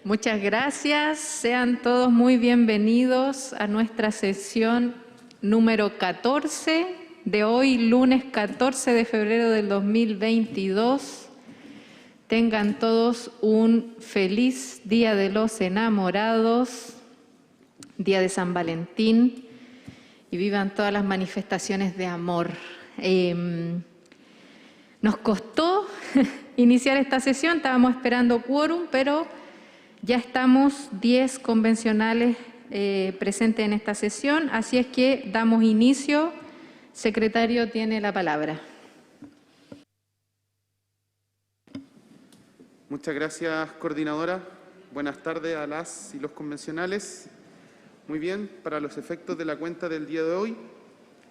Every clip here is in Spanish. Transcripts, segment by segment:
Muchas gracias. Sean todos muy bienvenidos a nuestra sesión número 14 de hoy, lunes 14 de febrero del 2022. Tengan todos un feliz Día de los Enamorados, Día de San Valentín, y vivan todas las manifestaciones de amor. Nos costó iniciar esta sesión, estábamos esperando quórum, pero ya estamos 10 convencionales presentes en esta sesión, así es que damos inicio. Secretario tiene la palabra. Muchas gracias, coordinadora. Buenas tardes a las y los convencionales. Muy bien, para los efectos de la cuenta del día de hoy,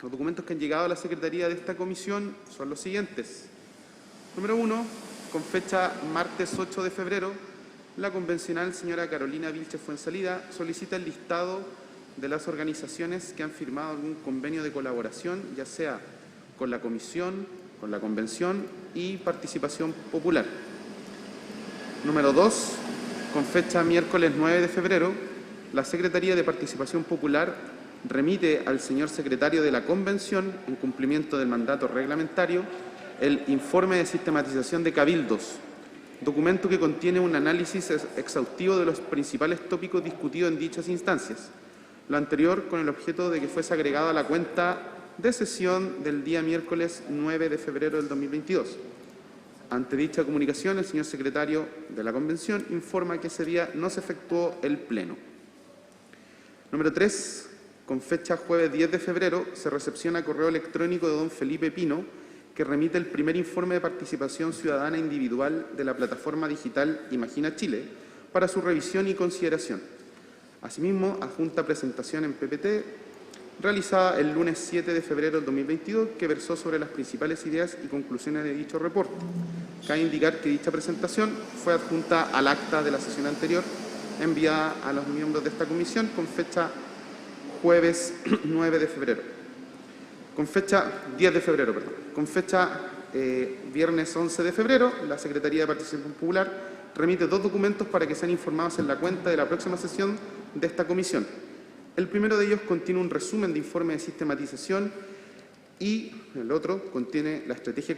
los documentos que han llegado a la Secretaría de esta comisión son los siguientes. Número 1, con fecha martes 8 de febrero, la convencional señora Carolina Vilches Fuenzalida solicita el listado de las organizaciones que han firmado algún convenio de colaboración, ya sea con la comisión, con la convención y participación popular. Número 2, con fecha miércoles 9 de febrero, la Secretaría de Participación Popular remite al señor secretario de la Convención, en cumplimiento del mandato reglamentario, el informe de sistematización de cabildos, documento que contiene un análisis exhaustivo de los principales tópicos discutidos en dichas instancias. Lo anterior con el objeto de que fuese agregado a la cuenta de sesión del día miércoles 9 de febrero del 2022. Ante dicha comunicación, el señor secretario de la Convención informa que ese día no se efectuó el pleno. Número 3. Con fecha jueves 10 de febrero, se recepciona correo electrónico de don Felipe Pino, que remite el primer informe de participación ciudadana individual de la plataforma digital Imagina Chile para su revisión y consideración. Asimismo, adjunta presentación en PPT realizada el lunes 7 de febrero del 2022, que versó sobre las principales ideas y conclusiones de dicho reporte. Cabe indicar que dicha presentación fue adjunta al acta de la sesión anterior, enviada a los miembros de esta comisión con fecha jueves 9 de febrero. Con fecha 10 de febrero, perdón. Con fecha viernes 11 de febrero, la Secretaría de Participación Popular remite 2 documentos para que sean informados en la cuenta de la próxima sesión de esta comisión. El primero de ellos contiene un resumen de informe de sistematización y el otro contiene la estrategia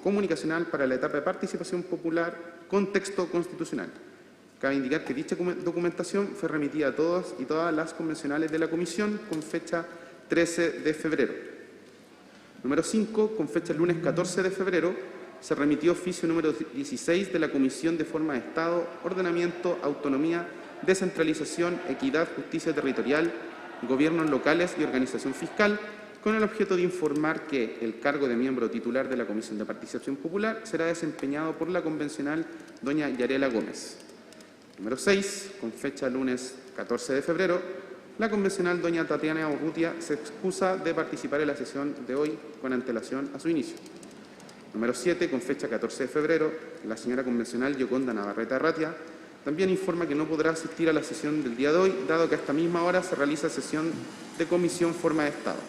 comunicacional para la etapa de participación popular con texto constitucional. Cabe indicar que dicha documentación fue remitida a todos y todas las convencionales de la comisión con fecha 13 de febrero. Número 5, con fecha el lunes 14 de febrero, se remitió oficio número 16 de la Comisión de Forma de Estado, Ordenamiento, Autonomía, Descentralización, Equidad, Justicia Territorial, Gobiernos Locales y Organización Fiscal, con el objeto de informar que el cargo de miembro titular de la Comisión de Participación Popular será desempeñado por la convencional doña Yarela Gómez. Número 6, con fecha lunes 14 de febrero, la convencional doña Tatiana Urrutia se excusa de participar en la sesión de hoy con antelación a su inicio. Número 7, con fecha 14 de febrero, la señora convencional Yoconda Navarrete Arratia también informa que no podrá asistir a la sesión del día de hoy, dado que a esta misma hora se realiza sesión de Comisión Forma de Estado.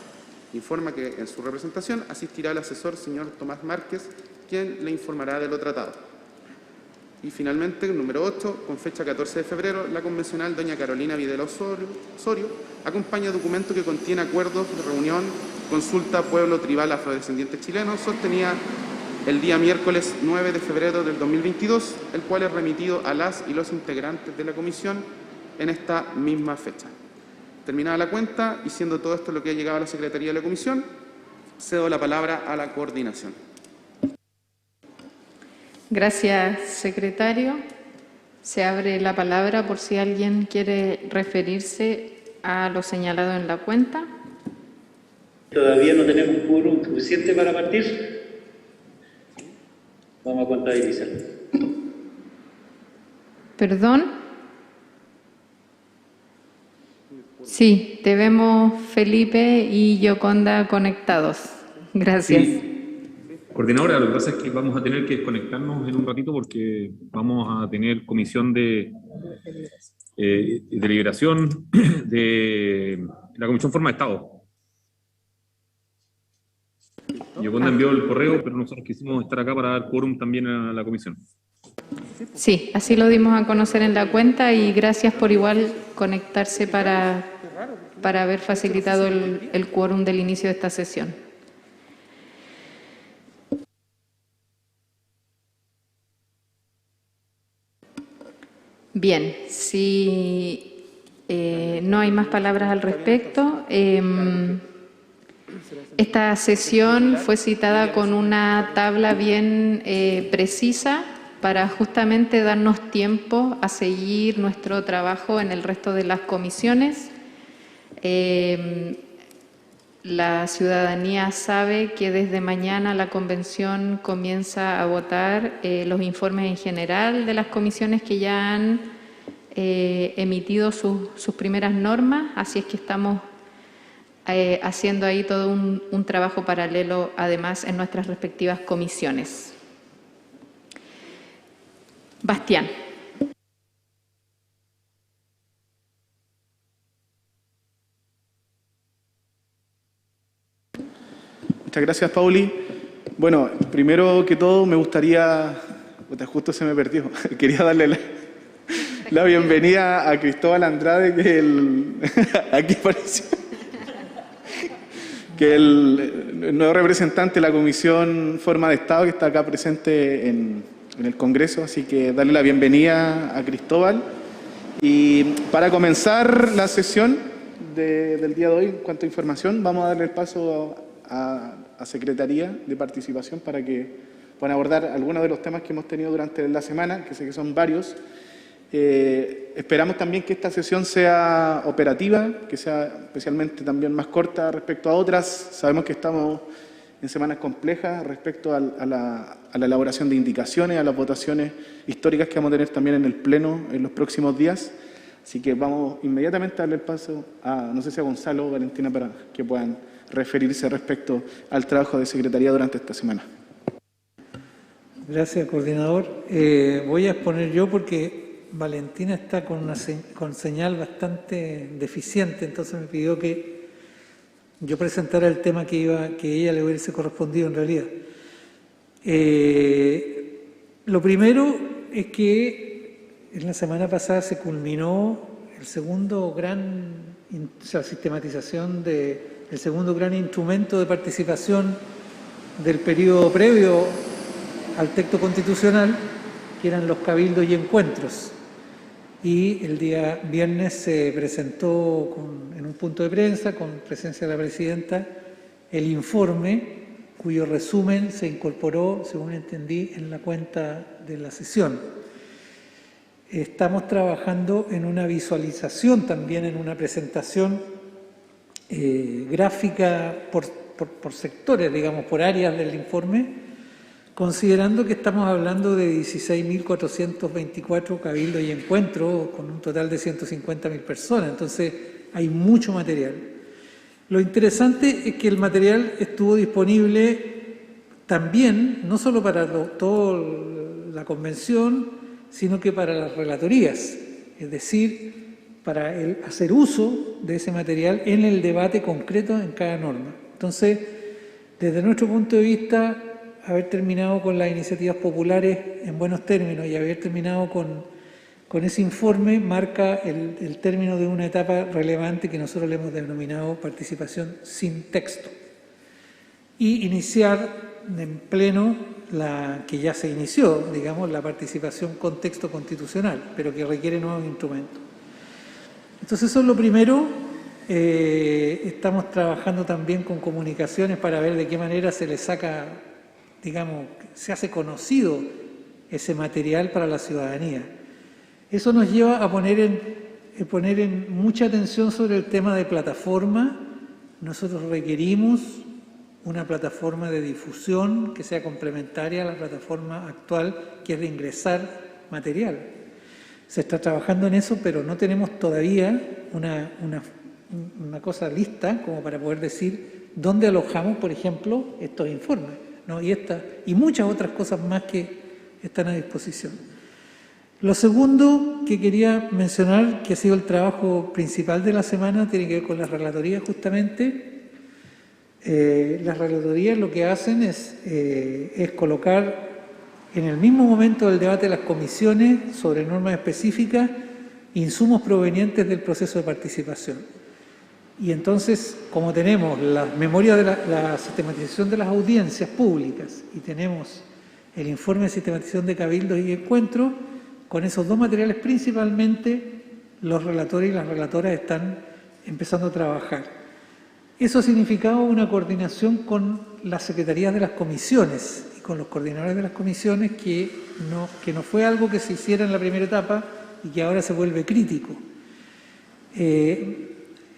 Informa que en su representación asistirá el asesor señor Tomás Márquez, quien le informará de lo tratado. Y finalmente, número 8, con fecha 14 de febrero, la convencional doña Carolina Videla Osorio acompaña documento que contiene acuerdos de reunión, consulta pueblo tribal afrodescendiente chileno, sostenida el día miércoles 9 de febrero del 2022, el cual es remitido a las y los integrantes de la comisión en esta misma fecha. Terminada la cuenta, y siendo todo esto lo que ha llegado a la Secretaría de la Comisión, cedo la palabra a la coordinación. Gracias, secretario. Se abre la palabra por si alguien quiere referirse a lo señalado en la cuenta. Todavía no tenemos quórum suficiente para partir. Vamos a contabilizar. ¿Perdón? Sí, te vemos Felipe y Yoconda conectados. Gracias. Sí. Coordinadora, lo que pasa es que vamos a tener que desconectarnos en un ratito porque vamos a tener comisión de deliberación de la Comisión Forma de Estado. Yoconda envió el correo, pero nosotros quisimos estar acá para dar quórum también a la comisión. Sí, así lo dimos a conocer en la cuenta y gracias por igual conectarse para haber facilitado el quórum del inicio de esta sesión. Bien, si no hay más palabras al respecto, esta sesión fue citada con una tabla bien precisa para justamente darnos tiempo a seguir nuestro trabajo en el resto de las comisiones. La ciudadanía sabe que desde mañana la convención comienza a votar los informes en general de las comisiones que ya han emitido sus primeras normas, así es que estamos haciendo ahí todo un trabajo paralelo además en nuestras respectivas comisiones. Bastián. Muchas gracias, Pauli. Bueno, primero que todo me gustaría, justo se me perdió, quería darle la bienvenida a Cristóbal Andrade, aquí apareció, que el nuevo representante de la Comisión Forma de Estado, que está acá presente en el Congreso, así que darle la bienvenida a Cristóbal. Y para comenzar la sesión del día de hoy, en cuanto a información, vamos a darle el paso a Secretaría de Participación para que puedan abordar algunos de los temas que hemos tenido durante la semana, que sé que son varios. Esperamos también que esta sesión sea operativa, que sea especialmente también más corta respecto a otras. Sabemos que estamos en semanas complejas respecto a la elaboración de indicaciones, a las votaciones históricas que vamos a tener también en el Pleno en los próximos días. Así que vamos inmediatamente a darle el paso a, no sé si a Gonzalo o Valentina, para que puedan referirse respecto al trabajo de Secretaría durante esta semana. Gracias, coordinador. Voy a exponer yo porque Valentina está con señal bastante deficiente, entonces me pidió que yo presentara el tema que ella le hubiese correspondido en realidad. Lo primero es que en la semana pasada se culminó el segundo sistematización el segundo gran instrumento de participación del periodo previo al texto constitucional, que eran los cabildos y encuentros. Y el día viernes se presentó en un punto de prensa, con presencia de la presidenta, el informe, cuyo resumen se incorporó, según entendí, en la cuenta de la sesión. Estamos trabajando en una visualización también, en una presentación gráfica por sectores, digamos, por áreas del informe, considerando que estamos hablando de 16.424 cabildos y encuentros, con un total de 150.000 personas. Entonces, hay mucho material. Lo interesante es que el material estuvo disponible también, no solo para toda la convención, sino que para las relatorías, es decir, para hacer uso de ese material en el debate concreto en cada norma. Entonces, desde nuestro punto de vista, haber terminado con las iniciativas populares en buenos términos y haber terminado con ese informe marca el término de una etapa relevante que nosotros le hemos denominado participación sin texto. Y iniciar en pleno la que ya se inició, digamos, la participación con texto constitucional, pero que requiere nuevos instrumentos. Entonces, eso es lo primero. Estamos trabajando también con comunicaciones para ver de qué manera se le saca, digamos, se hace conocido ese material para la ciudadanía. Eso nos lleva a poner en mucha atención sobre el tema de plataforma. Nosotros requerimos una plataforma de difusión que sea complementaria a la plataforma actual, que es de ingresar material. Se está trabajando en eso, pero no tenemos todavía una cosa lista como para poder decir dónde alojamos, por ejemplo, estos informes, ¿no? Y muchas otras cosas más que están a disposición. Lo segundo que quería mencionar, que ha sido el trabajo principal de la semana, tiene que ver con las relatorías justamente. Las relatorías lo que hacen es colocar en el mismo momento del debate de las comisiones sobre normas específicas, insumos provenientes del proceso de participación. Y entonces, como tenemos la memoria de la sistematización de las audiencias públicas y tenemos el informe de sistematización de cabildos y encuentros, con esos dos materiales principalmente los relatores y las relatoras están empezando a trabajar. Eso ha significado una coordinación con las secretarías de las comisiones y con los coordinadores de las comisiones que no fue algo que se hiciera en la primera etapa y que ahora se vuelve crítico.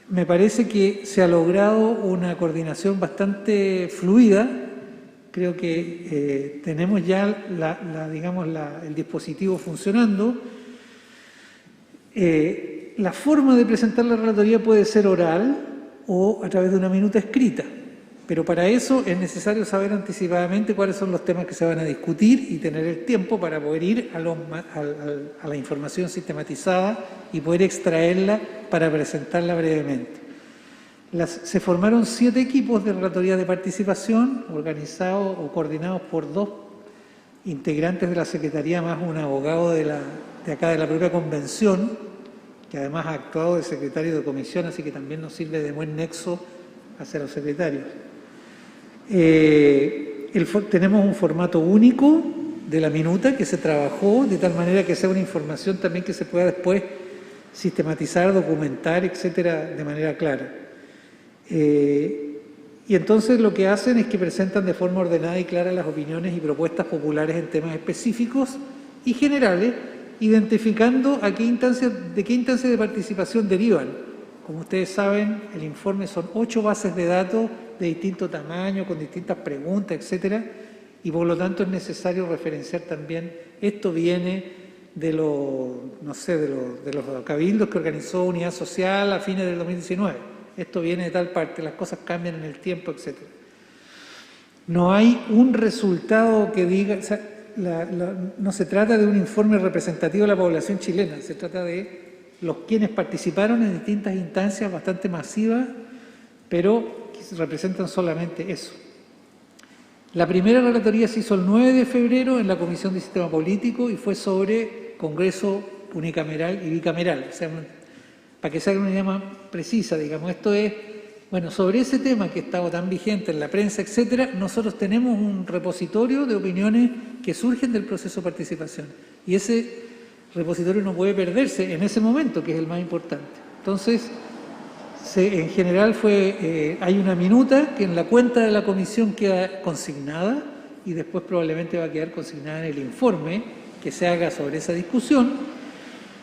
Me parece que se ha logrado una coordinación bastante fluida. Creo que tenemos ya el dispositivo funcionando. La forma de presentar la relatoría puede ser oral o a través de una minuta escrita, pero para eso es necesario saber anticipadamente cuáles son los temas que se van a discutir y tener el tiempo para poder ir a la información sistematizada y poder extraerla para presentarla brevemente. Se formaron 7 equipos de relatoría de participación, organizados o coordinados por 2 integrantes de la Secretaría, más un abogado de acá de la propia convención, que además ha actuado de secretario de comisión, así que también nos sirve de buen nexo hacia los secretarios. Tenemos un formato único de la minuta que se trabajó de tal manera que sea una información también que se pueda después sistematizar, documentar, etcétera, de manera clara. Y entonces lo que hacen es que presentan de forma ordenada y clara las opiniones y propuestas populares en temas específicos y generales, identificando de qué instancias de participación derivan. Como ustedes saben, el informe son 8 bases de datos de distinto tamaño, con distintas preguntas, etcétera, y por lo tanto es necesario referenciar también, esto viene de los cabildos que organizó Unidad Social a fines del 2019, esto viene de tal parte, las cosas cambian en el tiempo, etcétera. No hay un resultado que diga... no se trata de un informe representativo de la población chilena, se trata de quienes participaron en distintas instancias bastante masivas, pero que representan solamente eso. La primera relatoría se hizo el 9 de febrero en la Comisión de Sistema Político y fue sobre Congreso unicameral y bicameral. O sea, para que se haga una idea más precisa, digamos, esto es... Bueno, sobre ese tema que estaba tan vigente en la prensa, etcétera, nosotros tenemos un repositorio de opiniones que surgen del proceso de participación. Y ese repositorio no puede perderse en ese momento, que es el más importante. Entonces, en general hay una minuta que en la cuenta de la comisión queda consignada y después probablemente va a quedar consignada en el informe que se haga sobre esa discusión.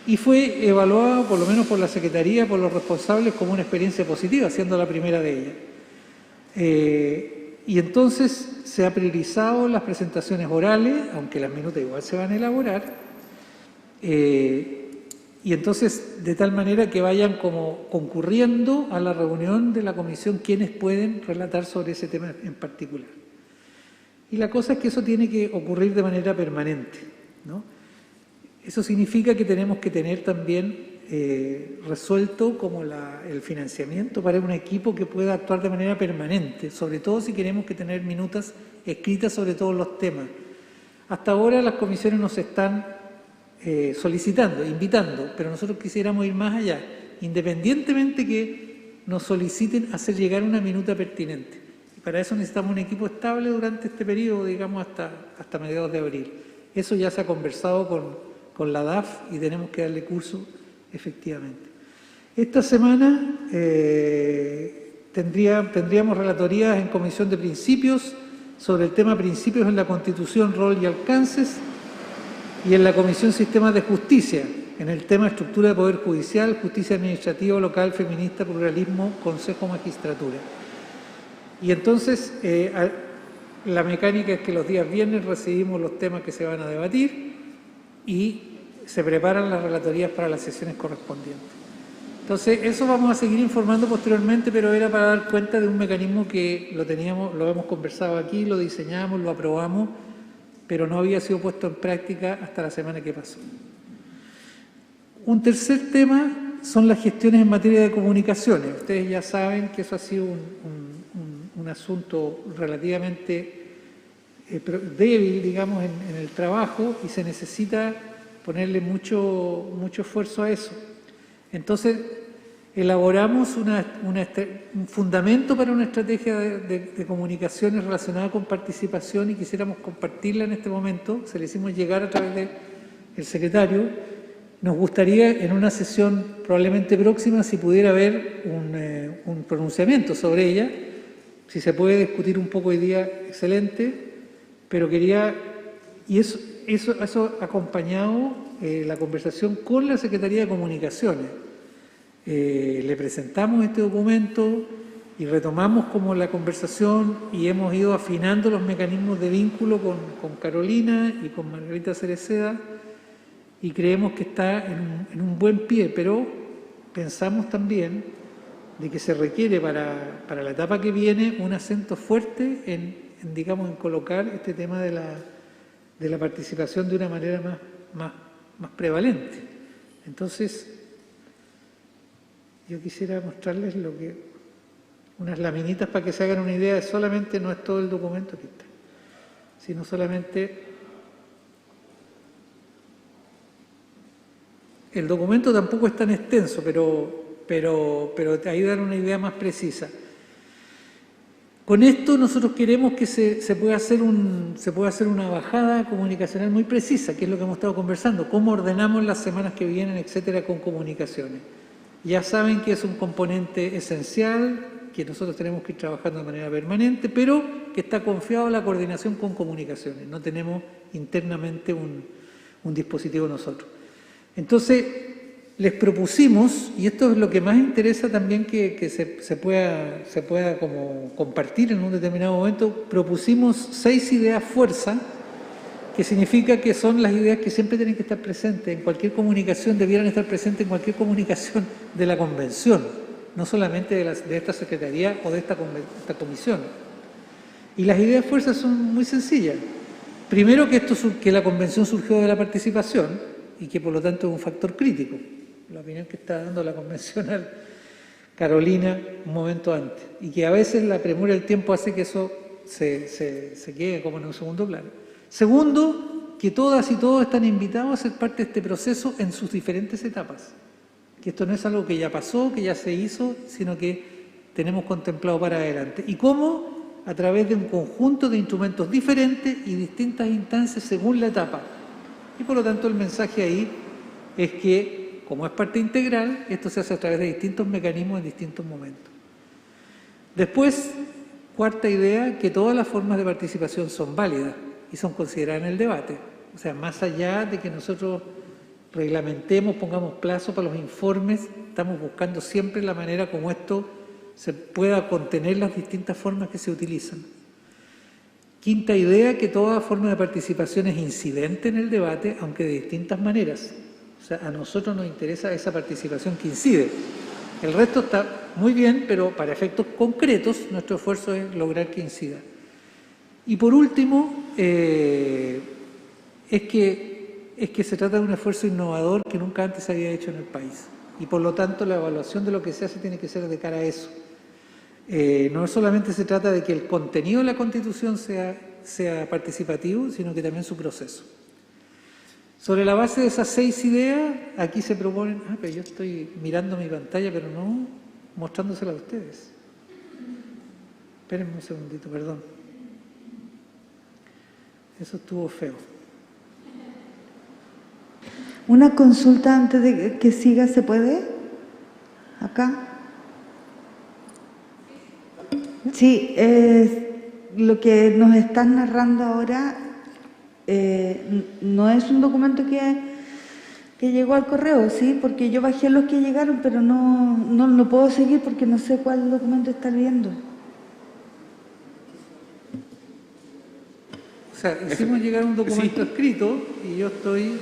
Y fue evaluado, por lo menos por la Secretaría, por los responsables, como una experiencia positiva, siendo la primera de ellas. Y entonces se ha priorizado las presentaciones orales, aunque las minutas igual se van a elaborar, y entonces de tal manera que vayan como concurriendo a la reunión de la comisión quienes pueden relatar sobre ese tema en particular. Y la cosa es que eso tiene que ocurrir de manera permanente, ¿no? Eso significa que tenemos que tener también resuelto como el financiamiento para un equipo que pueda actuar de manera permanente, sobre todo si queremos que tener minutas escritas sobre todos los temas. Hasta ahora las comisiones nos están solicitando, invitando, pero nosotros quisiéramos ir más allá, independientemente que nos soliciten hacer llegar una minuta pertinente. Y para eso necesitamos un equipo estable durante este periodo, digamos hasta mediados de abril. Eso ya se ha conversado con la DAF y tenemos que darle curso efectivamente. Esta semana tendríamos relatorías en Comisión de Principios sobre el tema Principios en la Constitución, Rol y Alcances, y en la Comisión Sistemas de Justicia, en el tema Estructura de Poder Judicial, Justicia Administrativa Local, Feminista, Pluralismo, Consejo, Magistratura. Y entonces la mecánica es que los días viernes recibimos los temas que se van a debatir y se preparan las relatorías para las sesiones correspondientes. Entonces, eso vamos a seguir informando posteriormente, pero era para dar cuenta de un mecanismo que lo hemos conversado aquí, lo diseñamos, lo aprobamos, pero no había sido puesto en práctica hasta la semana que pasó. Un tercer tema son las gestiones en materia de comunicaciones. Ustedes ya saben que eso ha sido un asunto relativamente débil, digamos, en el trabajo y se necesita ponerle mucho esfuerzo a eso. Entonces, elaboramos un fundamento para una estrategia de comunicaciones relacionada con participación y quisiéramos compartirla en este momento. Se la hicimos llegar a través del secretario. Nos gustaría en una sesión probablemente próxima, si pudiera haber un pronunciamiento sobre ella. Si se puede discutir un poco hoy día, excelente, pero quería, y eso ha acompañado la conversación con la Secretaría de Comunicaciones. Le presentamos este documento y retomamos como la conversación y hemos ido afinando los mecanismos de vínculo con Carolina y con Margarita Cereceda y creemos que está en un buen pie, pero pensamos también de que se requiere para la etapa que viene un acento fuerte en colocar este tema de la participación de una manera más prevalente. Entonces, yo quisiera mostrarles unas laminitas para que se hagan una idea de solamente, no es todo el documento que está, sino solamente el documento tampoco es tan extenso, pero ahí dan una idea más precisa. Con esto nosotros queremos que se pueda hacer una bajada comunicacional muy precisa, que es lo que hemos estado conversando, cómo ordenamos las semanas que vienen, etcétera, con comunicaciones. Ya saben que es un componente esencial, que nosotros tenemos que ir trabajando de manera permanente, pero que está confiado en la coordinación con comunicaciones. No tenemos internamente un dispositivo nosotros. Entonces, les propusimos, y esto es lo que más interesa también que se pueda como compartir en un determinado momento, propusimos 6 ideas fuerza, que significa que son las ideas que siempre tienen que estar presentes en cualquier comunicación, debieran estar presentes en cualquier comunicación de la convención, no solamente de esta secretaría o de esta comisión. Y las ideas fuerza son muy sencillas. Primero, que la convención surgió de la participación y que por lo tanto es un factor crítico. La opinión que está dando la convencional Carolina un momento antes, y que a veces la premura del tiempo hace que eso se quede como en un segundo plano. Segundo, que todas y todos están invitados a ser parte de este proceso en sus diferentes etapas, que esto no es algo que ya pasó, que ya se hizo, sino que tenemos contemplado para adelante. ¿Y cómo? A través de un conjunto de instrumentos diferentes y distintas instancias según la etapa. Y por lo tanto el mensaje ahí es que, como es parte integral, esto se hace a través de distintos mecanismos en distintos momentos. Después, cuarta idea, que todas las formas de participación son válidas y son consideradas en el debate. O sea, más allá de que nosotros reglamentemos, pongamos plazo para los informes, estamos buscando siempre la manera como esto se pueda contener las distintas formas que se utilizan. Quinta idea, que toda forma de participación es incidente en el debate, aunque de distintas maneras. O sea, a nosotros nos interesa esa participación que incide. El resto está muy bien, pero para efectos concretos nuestro esfuerzo es lograr que incida. Y por último, es que se trata de un esfuerzo innovador que nunca antes se había hecho en el país. Y por lo tanto la evaluación de lo que se hace tiene que ser de cara a eso. No solamente se trata de que el contenido de la Constitución sea participativo, sino que también su proceso. Sobre la base de esas 6 ideas, aquí se proponen... pero yo estoy mirando mi pantalla, pero no mostrándosela a ustedes. Espérenme un segundito, perdón. Eso estuvo feo. Una consulta antes de que siga, ¿se puede? ¿Acá? Sí, lo que nos estás narrando ahora no es un documento que llegó al correo, ¿sí? Porque yo bajé los que llegaron, pero no puedo seguir porque no sé cuál documento estás viendo. O sea, hicimos llegar un documento escrito y yo estoy...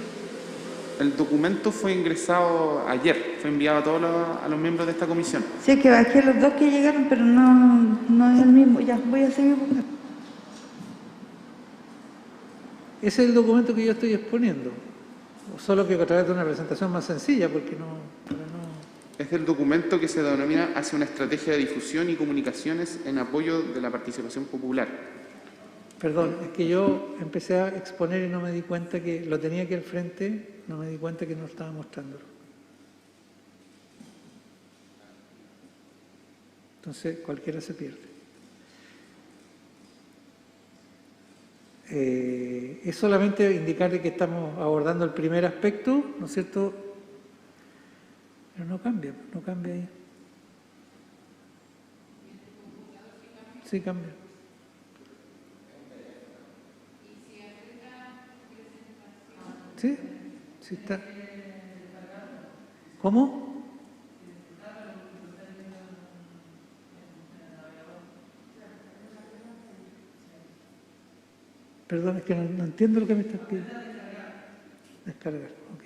El documento fue ingresado ayer, fue enviado a todos los miembros de esta comisión. Sí, es que bajé los 2 que llegaron, pero no es el mismo. Ya, voy a seguir buscando. Ese es el documento que yo estoy exponiendo, solo que a través de una presentación más sencilla, porque no... Es el documento que se denomina hacia una estrategia de difusión y comunicaciones en apoyo de la participación popular. Perdón, es que yo empecé a exponer y no me di cuenta que lo tenía aquí al frente, no me di cuenta que no estaba mostrándolo. Entonces, cualquiera se pierde. Es solamente indicarle que estamos abordando el primer aspecto, ¿no es cierto? Pero no cambia ahí. Sí, cambia. Sí, sí está. ¿Cómo? Perdón, es que no entiendo lo que me estás pidiendo. Descargar, ok.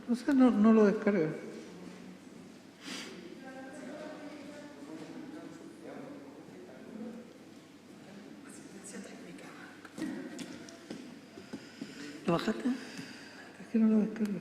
O sea, no lo descarga. ¿Lo bajaste? Es que no lo descarga.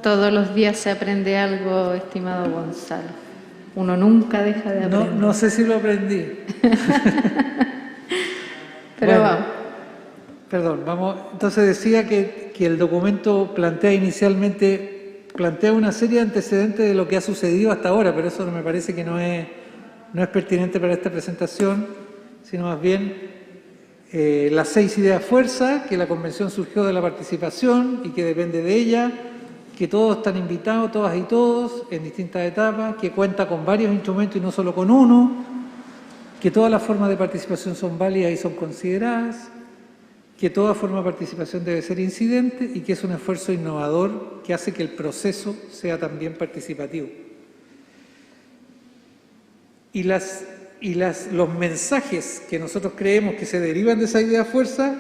Todos los días se aprende algo, estimado Gonzalo. Uno nunca deja de aprender. No sé si lo aprendí. Pero bueno, vamos. Perdón, vamos. Entonces decía que el documento plantea una serie de antecedentes de lo que ha sucedido hasta ahora, pero eso me parece que no es pertinente para esta presentación, sino más bien las 6 ideas fuerza, que la convención surgió de la participación y que depende de ella, que todos están invitados, todas y todos, en distintas etapas, que cuenta con varios instrumentos y no solo con uno, que todas las formas de participación son válidas y son consideradas, que toda forma de participación debe ser incidente y que es un esfuerzo innovador que hace que el proceso sea también participativo. Y los mensajes que nosotros creemos que se derivan de esa idea fuerza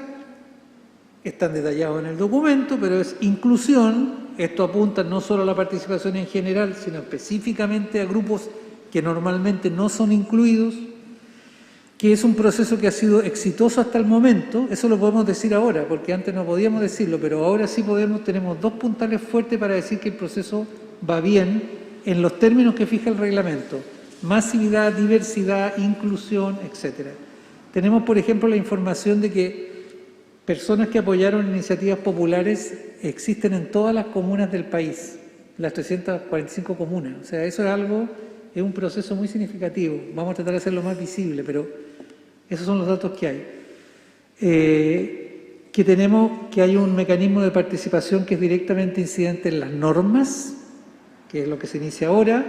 están detallados en el documento, pero es inclusión. Esto apunta no solo a la participación en general, sino específicamente a grupos que normalmente no son incluidos, que es un proceso que ha sido exitoso hasta el momento. Eso lo podemos decir ahora, porque antes no podíamos decirlo, pero ahora sí tenemos 2 puntales fuertes para decir que el proceso va bien en los términos que fija el reglamento: masividad, diversidad, inclusión, etc. Tenemos, por ejemplo, la información de que personas que apoyaron iniciativas populares existen en todas las comunas del país, las 345 comunas. O sea, eso es un proceso muy significativo. Vamos a tratar de hacerlo más visible, pero esos son los datos que hay. Que tenemos que hay un mecanismo de participación que es directamente incidente en las normas, que es lo que se inicia ahora,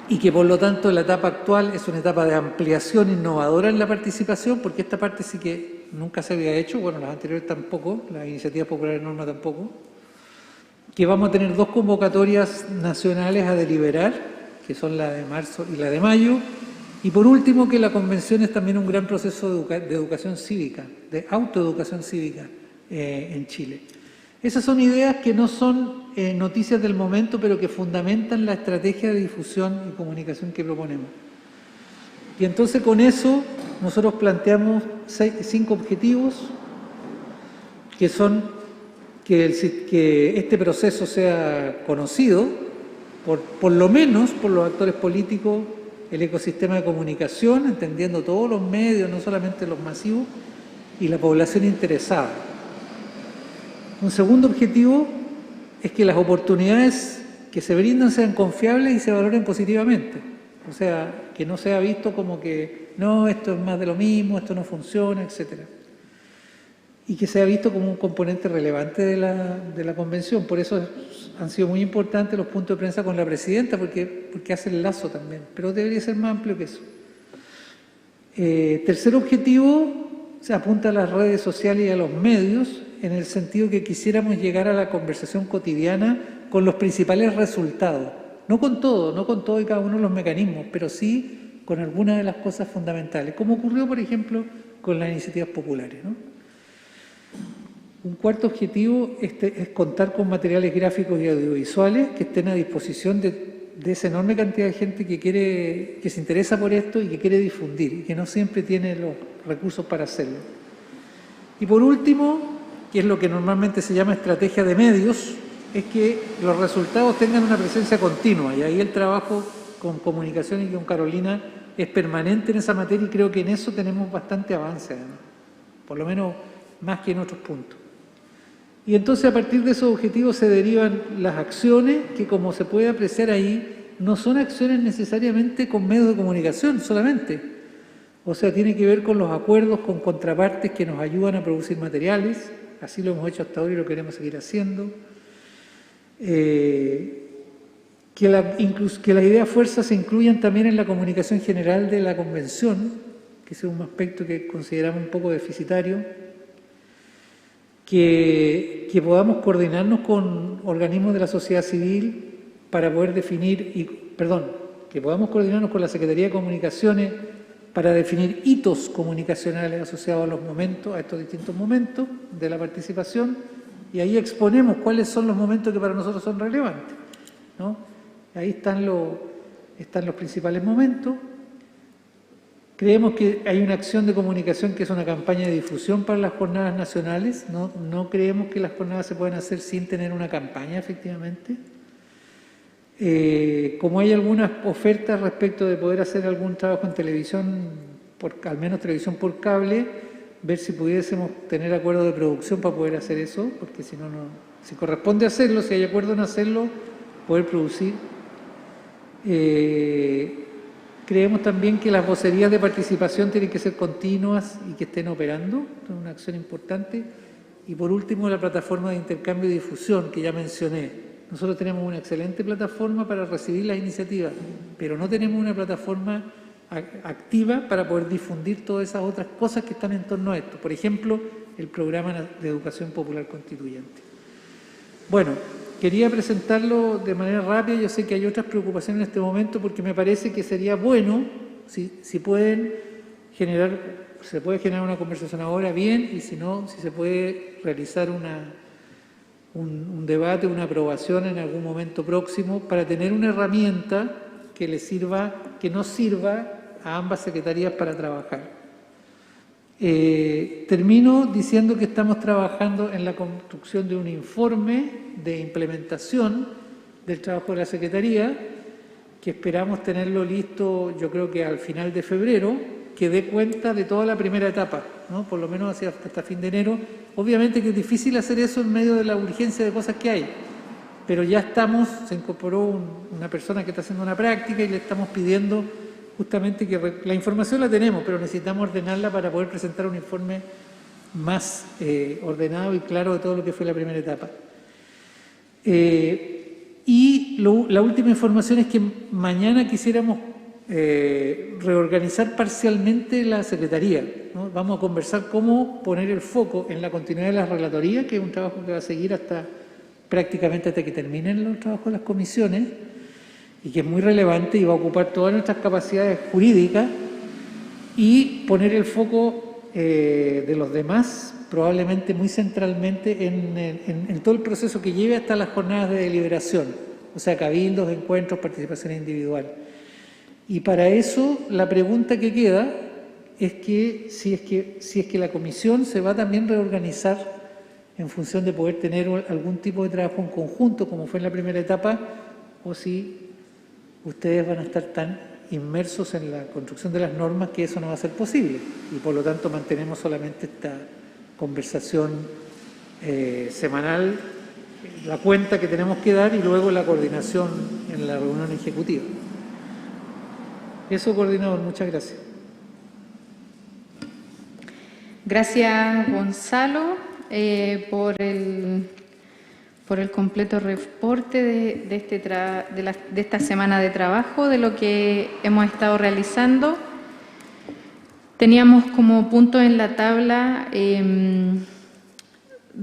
y que por lo tanto la etapa actual es una etapa de ampliación innovadora en la participación, porque esta parte sí que nunca se había hecho, bueno, las anteriores tampoco, las iniciativas populares de norma tampoco, que vamos a tener 2 convocatorias nacionales a deliberar, que son la de marzo y la de mayo, y por último que la convención es también un gran proceso de educación cívica, de autoeducación cívica en Chile. Esas son ideas que no son noticias del momento, pero que fundamentan la estrategia de difusión y comunicación que proponemos. Y entonces con eso nosotros planteamos 5 objetivos que son que este proceso sea conocido por lo menos por los actores políticos, el ecosistema de comunicación, entendiendo todos los medios, no solamente los masivos, y la población interesada. Un segundo objetivo es que las oportunidades que se brindan sean confiables y se valoren positivamente. O sea, que no sea visto como que no, esto es más de lo mismo, esto no funciona, etc. Y que sea visto como un componente relevante de la convención. Por eso han sido muy importantes los puntos de prensa con la presidenta, porque hace el lazo también, pero debería ser más amplio que eso. Tercer objetivo, se apunta a las redes sociales y a los medios, en el sentido que quisiéramos llegar a la conversación cotidiana con los principales resultados. No con todo y cada uno de los mecanismos, pero sí con algunas de las cosas fundamentales, como ocurrió, por ejemplo, con las iniciativas populares, ¿no? Un cuarto objetivo es contar con materiales gráficos y audiovisuales que estén a disposición de esa enorme cantidad de gente que se interesa por esto y que quiere difundir, y que no siempre tiene los recursos para hacerlo. Y por último, que es lo que normalmente se llama estrategia de medios, es que los resultados tengan una presencia continua, y ahí el trabajo con comunicación y con Carolina es permanente en esa materia, y creo que en eso tenemos bastante avance, además, por lo menos más que en otros puntos. Y entonces a partir de esos objetivos se derivan las acciones que, como se puede apreciar ahí, no son acciones necesariamente con medios de comunicación solamente. O sea, tiene que ver con los acuerdos con contrapartes que nos ayudan a producir materiales, así lo hemos hecho hasta ahora y lo queremos seguir haciendo. Que las ideas fuerzas se incluyan también en la comunicación general de la convención, que es un aspecto que consideramos un poco deficitario. Que podamos coordinarnos con organismos de la sociedad civil para poder que podamos coordinarnos con la Secretaría de Comunicaciones para definir hitos comunicacionales asociados a estos distintos momentos de la participación, y ahí exponemos cuáles son los momentos que para nosotros son relevantes, ¿no? Ahí están los principales momentos. Creemos que hay una acción de comunicación que es una campaña de difusión para las jornadas nacionales. No creemos que las jornadas se puedan hacer sin tener una campaña, efectivamente. Como hay algunas ofertas respecto de poder hacer algún trabajo en televisión, al menos televisión por cable, ver si pudiésemos tener acuerdo de producción para poder hacer eso, porque si corresponde hacerlo, si hay acuerdo en hacerlo, poder producir. Creemos también que las vocerías de participación tienen que ser continuas y que estén operando, es una acción importante. Y por último, la plataforma de intercambio y difusión que ya mencioné. Nosotros tenemos una excelente plataforma para recibir las iniciativas, pero no tenemos una plataforma activa para poder difundir todas esas otras cosas que están en torno a esto. Por ejemplo, el programa de educación popular constituyente. Bueno, quería presentarlo de manera rápida. Yo sé que hay otras preocupaciones en este momento, porque me parece que sería bueno, si se puede generar una conversación ahora, bien, y si no, si se puede realizar un debate, una aprobación en algún momento próximo, para tener una herramienta que nos sirva a ambas secretarías para trabajar. Termino diciendo que estamos trabajando en la construcción de un informe de implementación del trabajo de la Secretaría, que esperamos tenerlo listo, yo creo que al final de febrero, que dé cuenta de toda la primera etapa, ¿no? Por lo menos hasta fin de enero. Obviamente que es difícil hacer eso en medio de la urgencia de cosas que hay, pero ya se incorporó una persona que está haciendo una práctica y le estamos pidiendo justamente que la información la tenemos, pero necesitamos ordenarla para poder presentar un informe más ordenado y claro de todo lo que fue la primera etapa. Y la última información es que mañana quisiéramos reorganizar parcialmente la Secretaría, ¿no? Vamos a conversar cómo poner el foco en la continuidad de la relatoría, que es un trabajo que va a seguir prácticamente hasta que terminen los trabajos de las comisiones, y que es muy relevante y va a ocupar todas nuestras capacidades jurídicas, y poner el foco de los demás, probablemente muy centralmente, en todo el proceso que lleve hasta las jornadas de deliberación, o sea, cabildos, encuentros, participación individual. Y para eso, la pregunta que queda es que si es que la comisión se va a también reorganizar en función de poder tener algún tipo de trabajo en conjunto, como fue en la primera etapa, o si ustedes van a estar tan inmersos en la construcción de las normas que eso no va a ser posible. Y por lo tanto mantenemos solamente esta conversación semanal, la cuenta que tenemos que dar y luego la coordinación en la reunión ejecutiva. Eso, coordinador, muchas gracias. Gracias, Gonzalo, por el completo reporte de esta semana de trabajo, de lo que hemos estado realizando. Teníamos como punto en la tabla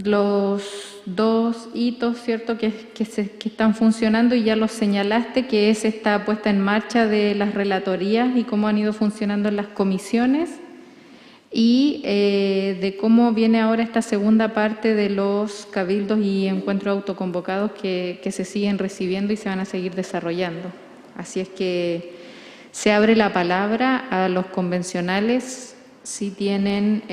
los dos hitos, ¿cierto?, que están funcionando, y ya los señalaste, que es esta puesta en marcha de las relatorías y cómo han ido funcionando en las comisiones, y de cómo viene ahora esta segunda parte de los cabildos y encuentros autoconvocados que se siguen recibiendo y se van a seguir desarrollando. Así es que se abre la palabra a los convencionales si tienen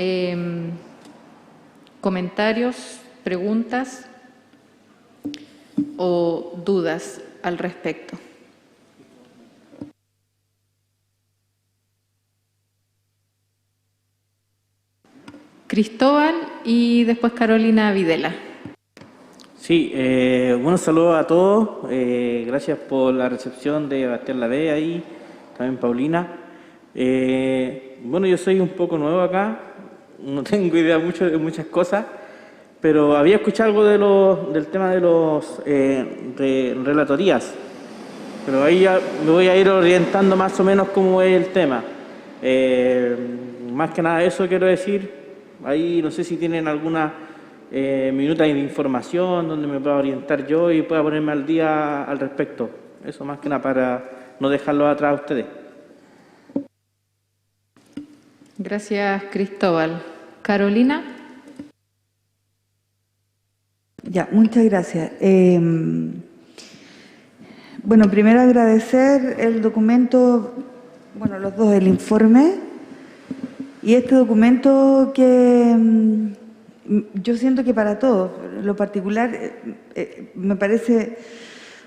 comentarios, preguntas o dudas al respecto. Cristóbal y después Carolina Videla. Sí, buenos saludos a todos. Gracias por la recepción de Bastián Lavey ahí, también Paulina. Bueno, yo soy un poco nuevo acá, no tengo idea mucho de muchas cosas, pero había escuchado algo del tema de los relatorías, pero ahí ya me voy a ir orientando más o menos cómo es el tema. Más que nada eso quiero decir. Ahí no sé si tienen alguna minuta de información donde me pueda orientar yo y pueda ponerme al día al respecto. Eso más que nada para no dejarlo atrás a ustedes. Gracias, Cristóbal. Carolina. Ya, muchas gracias. Bueno, primero agradecer el documento, bueno, los dos, el informe. Y este documento que yo siento que para todos, lo particular, me parece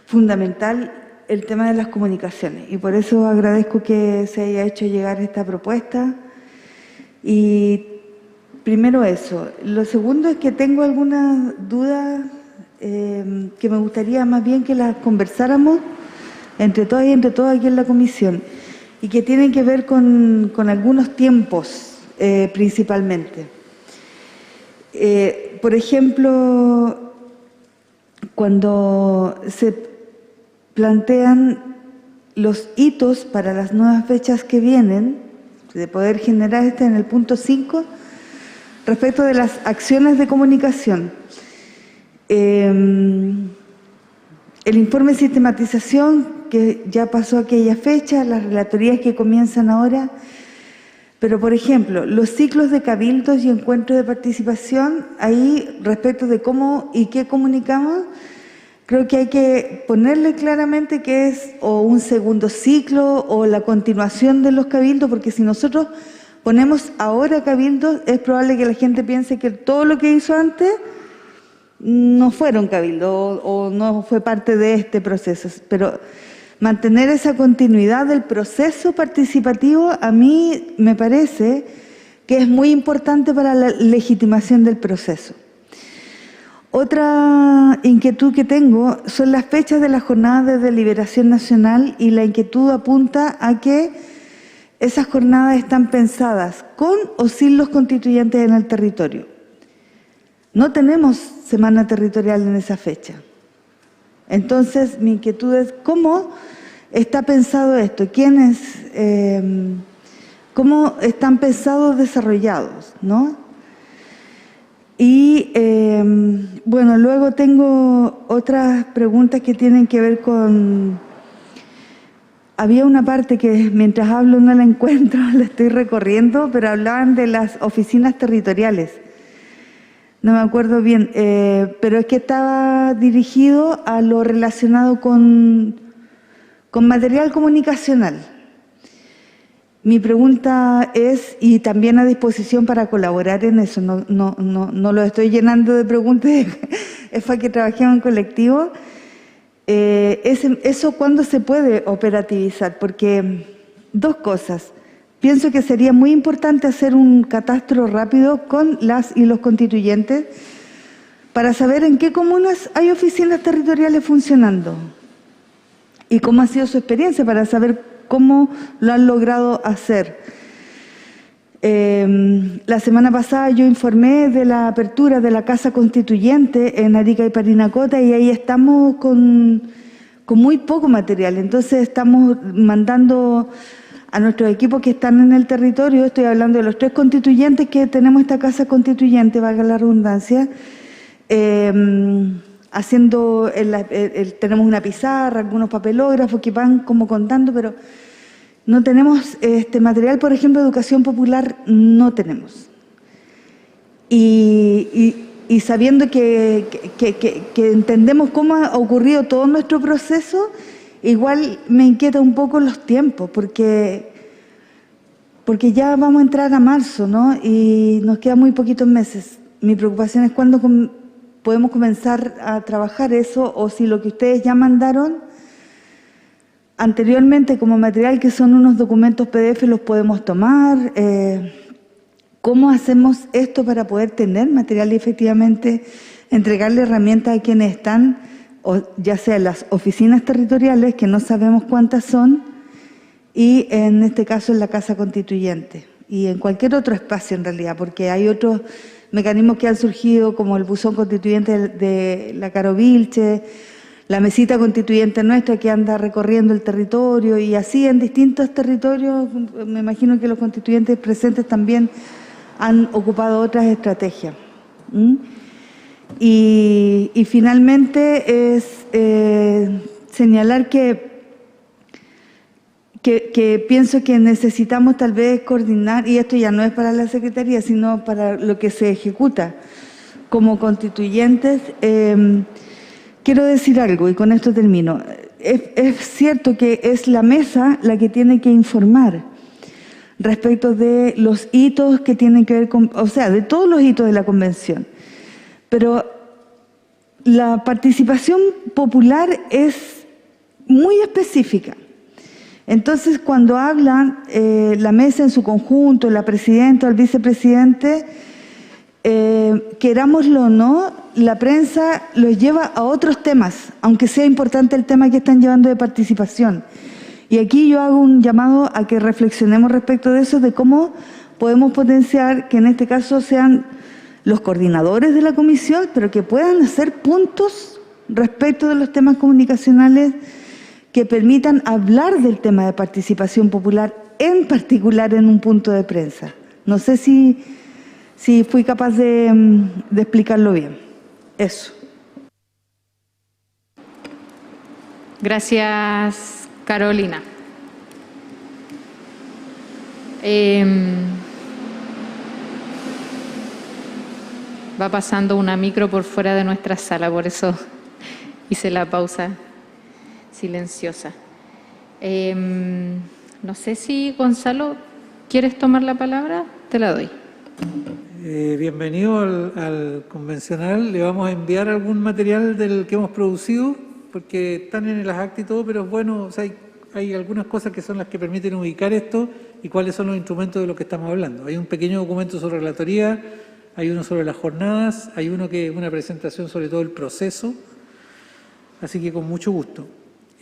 fundamental el tema de las comunicaciones. Y por eso agradezco que se haya hecho llegar esta propuesta. Y primero eso. Lo segundo es que tengo algunas dudas que me gustaría más bien que las conversáramos entre todas y entre todos aquí en la comisión, y que tienen que ver con algunos tiempos principalmente. Por ejemplo, cuando se plantean los hitos para las nuevas fechas que vienen, de poder generar en el punto 5, respecto de las acciones de comunicación. El informe de sistematización, que ya pasó aquella fecha, las relatorías que comienzan ahora, pero por ejemplo, los ciclos de cabildos y encuentros de participación, ahí respecto de cómo y qué comunicamos, creo que hay que ponerle claramente que es o un segundo ciclo o la continuación de los cabildos, porque si nosotros ponemos ahora cabildos, es probable que la gente piense que todo lo que hizo antes no fueron cabildos o no fue parte de este proceso. Pero mantener esa continuidad del proceso participativo a mí me parece que es muy importante para la legitimación del proceso. Otra inquietud que tengo son las fechas de la jornada de deliberación nacional, y la inquietud apunta a que esas jornadas están pensadas con o sin los constituyentes en el territorio. No tenemos semana territorial en esa fecha. Entonces, mi inquietud es cómo está pensado esto, cómo están pensados, desarrollados, ¿no? Y bueno, luego tengo otras preguntas que tienen que ver con... Había una parte que mientras hablo no la encuentro, la estoy recorriendo, pero hablaban de las oficinas territoriales. No me acuerdo bien, pero es que estaba dirigido a lo relacionado con material comunicacional. Mi pregunta es, y también a disposición para colaborar en eso, no lo estoy llenando de preguntas, es para que trabajemos en colectivo. ¿Eso cuándo se puede operativizar? Porque dos cosas. Pienso que sería muy importante hacer un catastro rápido con las y los constituyentes para saber en qué comunas hay oficinas territoriales funcionando y cómo ha sido su experiencia, para saber cómo lo han logrado hacer. La semana pasada yo informé de la apertura de la Casa Constituyente en Arica y Parinacota, y ahí estamos con muy poco material. Entonces estamos mandando a nuestros equipos que están en el territorio, estoy hablando de los 3 constituyentes que tenemos esta Casa Constituyente, valga la redundancia, haciendo, tenemos una pizarra, algunos papelógrafos que van como contando, pero no tenemos material, por ejemplo, educación popular, no tenemos. Y sabiendo que entendemos cómo ha ocurrido todo nuestro proceso, igual me inquieta un poco los tiempos, porque ya vamos a entrar a marzo, ¿no? Y nos quedan muy poquitos meses. Mi preocupación es cuándo podemos comenzar a trabajar eso, o si lo que ustedes ya mandaron anteriormente como material, que son unos documentos PDF, los podemos tomar. ¿Cómo hacemos esto para poder tener material y efectivamente entregarle herramientas a quienes están, ya sea en las oficinas territoriales, que no sabemos cuántas son, y en este caso en la Casa Constituyente, y en cualquier otro espacio en realidad, porque hay otros mecanismos que han surgido, como el buzón constituyente de la Caro Vilche, la mesita constituyente nuestra que anda recorriendo el territorio, y así en distintos territorios. Me imagino que los constituyentes presentes también han ocupado otras estrategias. Y finalmente es señalar que pienso que necesitamos tal vez coordinar, y esto ya no es para la Secretaría, sino para lo que se ejecuta como constituyentes. Quiero decir algo, y con esto termino. Es cierto que es la mesa la que tiene que informar respecto de los hitos que tienen que ver con, o sea, de todos los hitos de la Convención. Pero la participación popular es muy específica. Entonces, cuando hablan la mesa en su conjunto, la presidenta o el vicepresidente, querámoslo o no, la prensa los lleva a otros temas, aunque sea importante el tema que están llevando de participación. Y aquí yo hago un llamado a que reflexionemos respecto de eso, de cómo podemos potenciar que en este caso sean los coordinadores de la comisión, pero que puedan hacer puntos respecto de los temas comunicacionales que permitan hablar del tema de participación popular, en particular en un punto de prensa. No sé si fui capaz de explicarlo bien. Eso. Gracias, Carolina. Va pasando una micro por fuera de nuestra sala, por eso hice la pausa silenciosa. No sé si, Gonzalo, ¿quieres tomar la palabra? Te la doy. Bienvenido al convencional. Le vamos a enviar algún material del que hemos producido, porque están en las actas y todo, pero es bueno, o sea, hay algunas cosas que son las que permiten ubicar esto y cuáles son los instrumentos de los que estamos hablando. Hay un pequeño documento sobre relatoría, hay uno sobre las jornadas, hay uno que es una presentación sobre todo el proceso, así que con mucho gusto.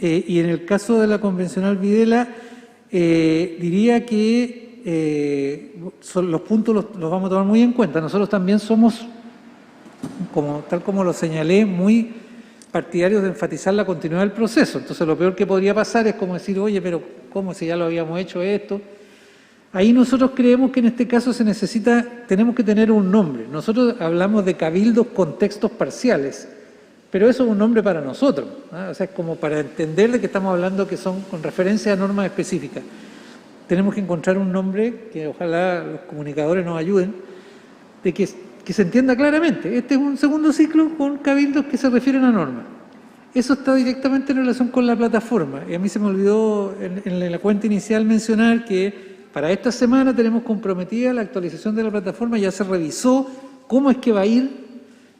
Y en el caso de la convencional Videla, diría que los puntos los vamos a tomar muy en cuenta. Nosotros también somos, tal como lo señalé, muy partidarios de enfatizar la continuidad del proceso. Entonces lo peor que podría pasar es como decir, oye, pero ¿cómo si ya lo habíamos hecho esto? Ahí nosotros creemos que en este caso tenemos que tener un nombre. Nosotros hablamos de cabildos con textos parciales, pero eso es un nombre para nosotros, ¿no? O sea, es como para entender de que estamos hablando que son con referencia a normas específicas. Tenemos que encontrar un nombre que ojalá los comunicadores nos ayuden, de que se entienda claramente. Este es un segundo ciclo con cabildos que se refieren a normas. Eso está directamente en relación con la plataforma. Y a mí se me olvidó en la cuenta inicial mencionar que para esta semana tenemos comprometida la actualización de la plataforma, ya se revisó cómo es que va a ir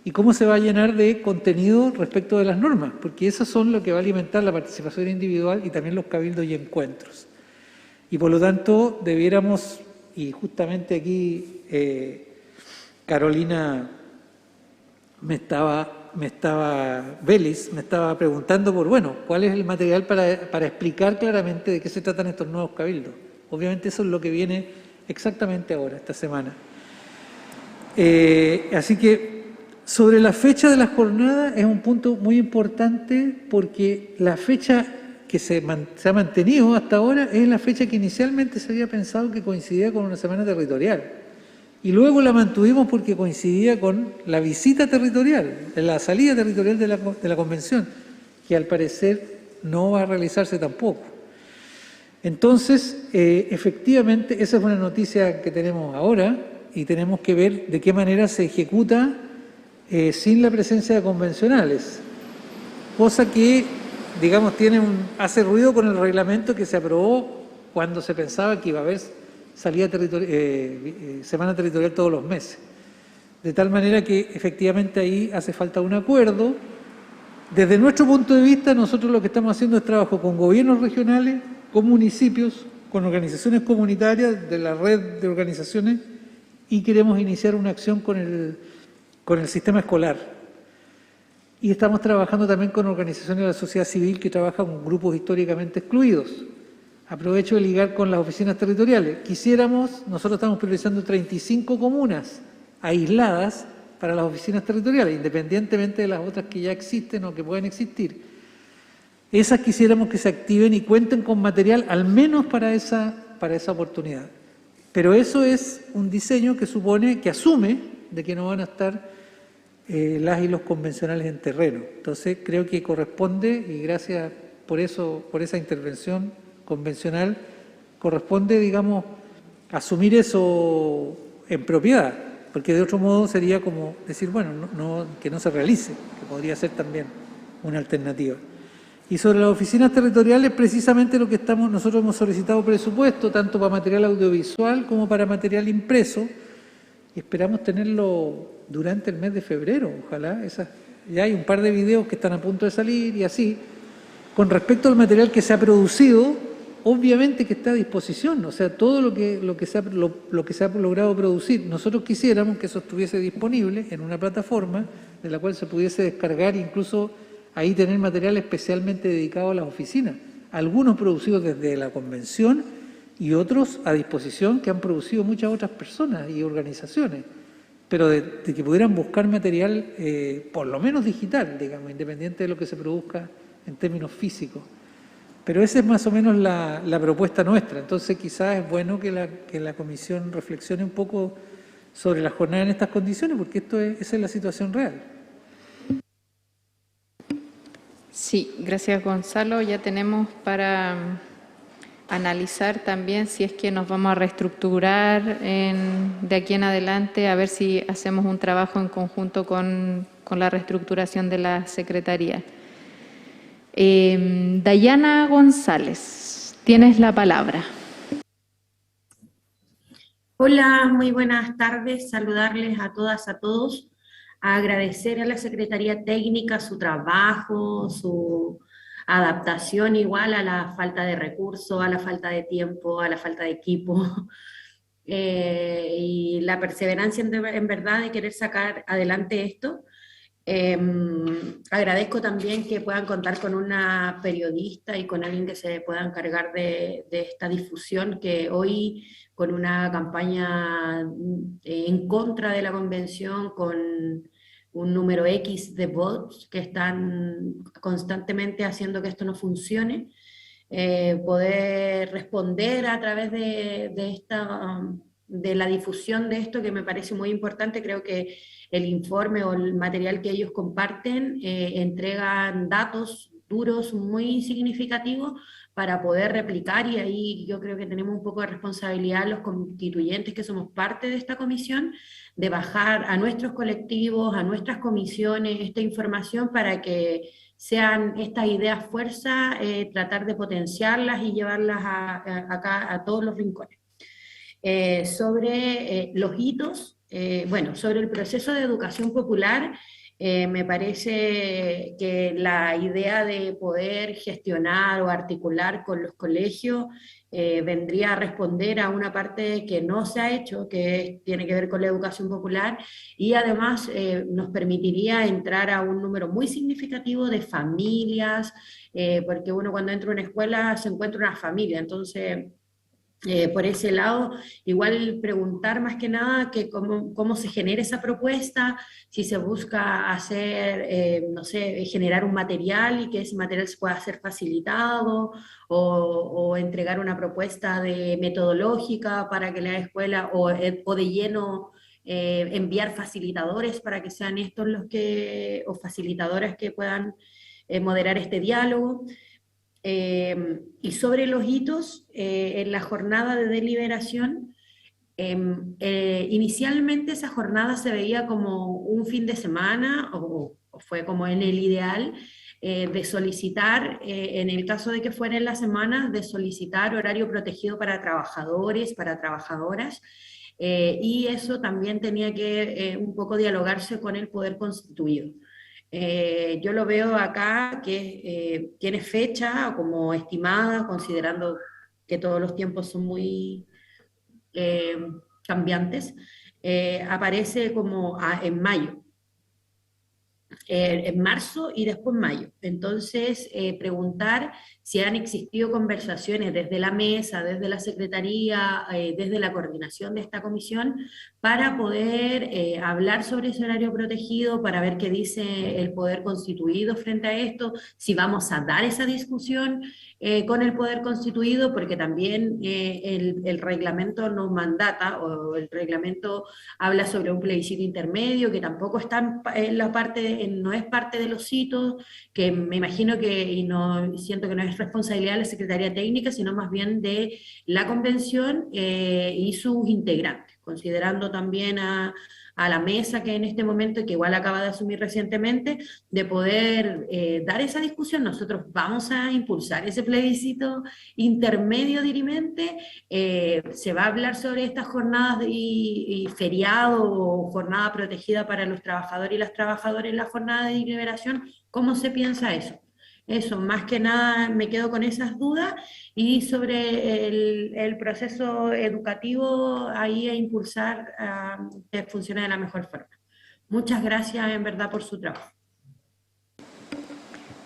y cómo se va a llenar de contenido respecto de las normas, porque eso son lo que va a alimentar la participación individual y también los cabildos y encuentros. Y por lo tanto debiéramos, y justamente aquí Carolina Vélez me estaba preguntando por, bueno, ¿cuál es el material para explicar claramente de qué se tratan estos nuevos cabildos? Obviamente eso es lo que viene exactamente ahora, esta semana. Así que sobre la fecha de la jornada es un punto muy importante porque la fecha que se ha mantenido hasta ahora es la fecha que inicialmente se había pensado que coincidía con una semana territorial. Y luego la mantuvimos porque coincidía con la visita territorial, la salida territorial de la convención, que al parecer no va a realizarse tampoco. Entonces, efectivamente, esa es una noticia que tenemos ahora y tenemos que ver de qué manera se ejecuta sin la presencia de convencionales, cosa que, digamos, hace ruido con el reglamento que se aprobó cuando se pensaba que iba a haber semana territorial todos los meses. De tal manera que efectivamente ahí hace falta un acuerdo. Desde nuestro punto de vista, nosotros lo que estamos haciendo es trabajo con gobiernos regionales, con municipios, con organizaciones comunitarias de la red de organizaciones y queremos iniciar una acción con el sistema escolar. Y estamos trabajando también con organizaciones de la sociedad civil que trabajan con grupos históricamente excluidos. Aprovecho de ligar con las oficinas territoriales. Nosotros estamos priorizando 35 comunas aisladas para las oficinas territoriales, independientemente de las otras que ya existen o que pueden existir. Esas quisiéramos que se activen y cuenten con material al menos para esa oportunidad. Pero eso es un diseño que asume de que no van a estar las y los convencionales en terreno. Entonces creo que corresponde, y gracias por esa intervención convencional, corresponde, digamos, asumir eso en propiedad, porque de otro modo sería como decir, bueno, que no se realice, que podría ser también una alternativa. Y sobre las oficinas territoriales, precisamente nosotros hemos solicitado presupuesto, tanto para material audiovisual como para material impreso, y esperamos tenerlo durante el mes de febrero, ojalá. Ya hay un par de videos que están a punto de salir y así. Con respecto al material que se ha producido, obviamente que está a disposición, o sea, todo lo que se ha logrado producir. Nosotros quisiéramos que eso estuviese disponible en una plataforma de la cual se pudiese descargar, incluso ahí tener material especialmente dedicado a las oficinas, algunos producidos desde la convención y otros a disposición que han producido muchas otras personas y organizaciones, pero de que pudieran buscar material por lo menos digital, digamos, independiente de lo que se produzca en términos físicos. Pero esa es más o menos la propuesta nuestra. Entonces quizás es bueno que la comisión reflexione un poco sobre la jornada en estas condiciones, porque esa es la situación real. Sí, gracias Gonzalo. Ya tenemos para analizar también si es que nos vamos a reestructurar de aquí en adelante, a ver si hacemos un trabajo en conjunto con la reestructuración de la Secretaría. Dayana González, tienes la palabra. Hola, muy buenas tardes, saludarles a todas, a todos, agradecer a la Secretaría Técnica su trabajo, su adaptación igual a la falta de recursos, a la falta de tiempo, a la falta de equipo, y la perseverancia en verdad de querer sacar adelante esto. Agradezco también que puedan contar con una periodista y con alguien que se pueda encargar de esta difusión, que hoy con una campaña en contra de la convención, con un número X de bots que están constantemente haciendo que esto no funcione, poder responder a través de la difusión de esto, que me parece muy importante. Creo que el informe o el material que ellos comparten entregan datos duros muy significativos para poder replicar, y ahí yo creo que tenemos un poco de responsabilidad los constituyentes que somos parte de esta comisión, de bajar a nuestros colectivos, a nuestras comisiones, esta información para que sean estas ideas fuerza, tratar de potenciarlas y llevarlas acá a todos los rincones. sobre los hitos, bueno, sobre el proceso de educación popular. Me parece que la idea de poder gestionar o articular con los colegios vendría a responder a una parte que no se ha hecho, que tiene que ver con la educación popular, y además nos permitiría entrar a un número muy significativo de familias, porque uno cuando entra a una escuela se encuentra una familia, entonces... por ese lado, igual preguntar más que nada que cómo se genera esa propuesta, si se busca hacer, no sé, generar un material y que ese material se pueda hacer facilitado, o entregar una propuesta de metodológica para que la escuela, o de lleno enviar facilitadores para que sean estos los que, o facilitadoras que puedan moderar este diálogo. Y sobre los hitos, en la jornada de deliberación, inicialmente esa jornada se veía como un fin de semana, o fue como en el ideal, de solicitar, en el caso de que fuera en la semana, de solicitar horario protegido para trabajadores, para trabajadoras, y eso también tenía que un poco dialogarse con el poder constituido. Yo lo veo acá que tiene fecha como estimada, considerando que todos los tiempos son muy cambiantes, aparece como en mayo. En marzo y después mayo. Entonces, preguntar si han existido conversaciones desde la mesa, desde la secretaría, desde la coordinación de esta comisión, para poder hablar sobre ese horario protegido, para ver qué dice el poder constituido frente a esto, si vamos a dar esa discusión con el poder constituido, porque también el reglamento nos mandata, o el reglamento habla sobre un plebiscito intermedio, que tampoco está en la parte, no es parte de los hitos, que me imagino que, y no siento que no es responsabilidad de la Secretaría Técnica, sino más bien de la Convención y sus integrantes, considerando también a la mesa que en este momento, que igual acaba de asumir recientemente, de poder dar esa discusión. Nosotros vamos a impulsar ese plebiscito intermedio dirimente, se va a hablar sobre estas jornadas y feriado o jornada protegida para los trabajadores y las trabajadoras en la jornada de deliberación. ¿Cómo se piensa eso? Eso, más que nada me quedo con esas dudas, y sobre el proceso educativo ahí a impulsar que funcione de la mejor forma. Muchas gracias en verdad por su trabajo.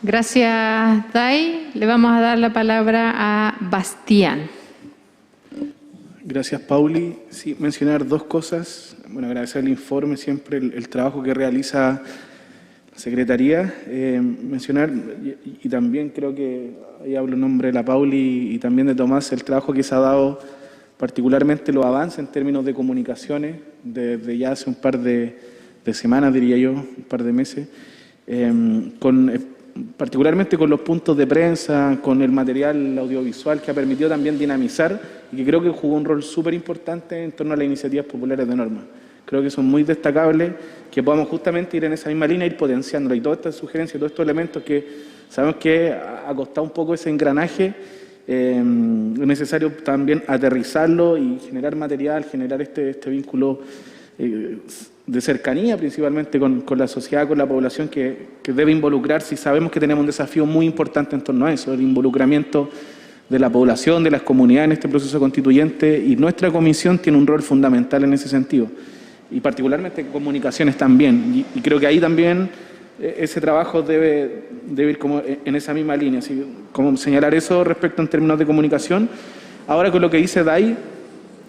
Gracias, Day. Le vamos a dar la palabra a Bastián. Gracias, Pauli. Sí, mencionar dos cosas. Bueno, agradecer el informe, siempre el trabajo que realiza Secretaría, mencionar, y también creo que ahí hablo en nombre de la Pauli y también de Tomás, el trabajo que se ha dado, particularmente los avances en términos de comunicaciones, desde ya hace un par de semanas, diría yo, un par de meses, particularmente con los puntos de prensa, con el material audiovisual que ha permitido también dinamizar y que creo que jugó un rol súper importante en torno a las iniciativas populares de norma. Creo que son muy destacables, que podamos justamente ir en esa misma línea, ir potenciándola, y todas estas sugerencias, todos estos elementos que sabemos que ha costado un poco ese engranaje, es necesario también aterrizarlo y generar material, generar este vínculo de cercanía principalmente con la sociedad, con la población que debe involucrarse, y sabemos que tenemos un desafío muy importante en torno a eso, el involucramiento de la población, de las comunidades en este proceso constituyente, y nuestra comisión tiene un rol fundamental en ese sentido, y particularmente comunicaciones también, y creo que ahí también ese trabajo debe ir como en esa misma línea, así como señalar eso respecto en términos de comunicación. Ahora, con lo que dice Day,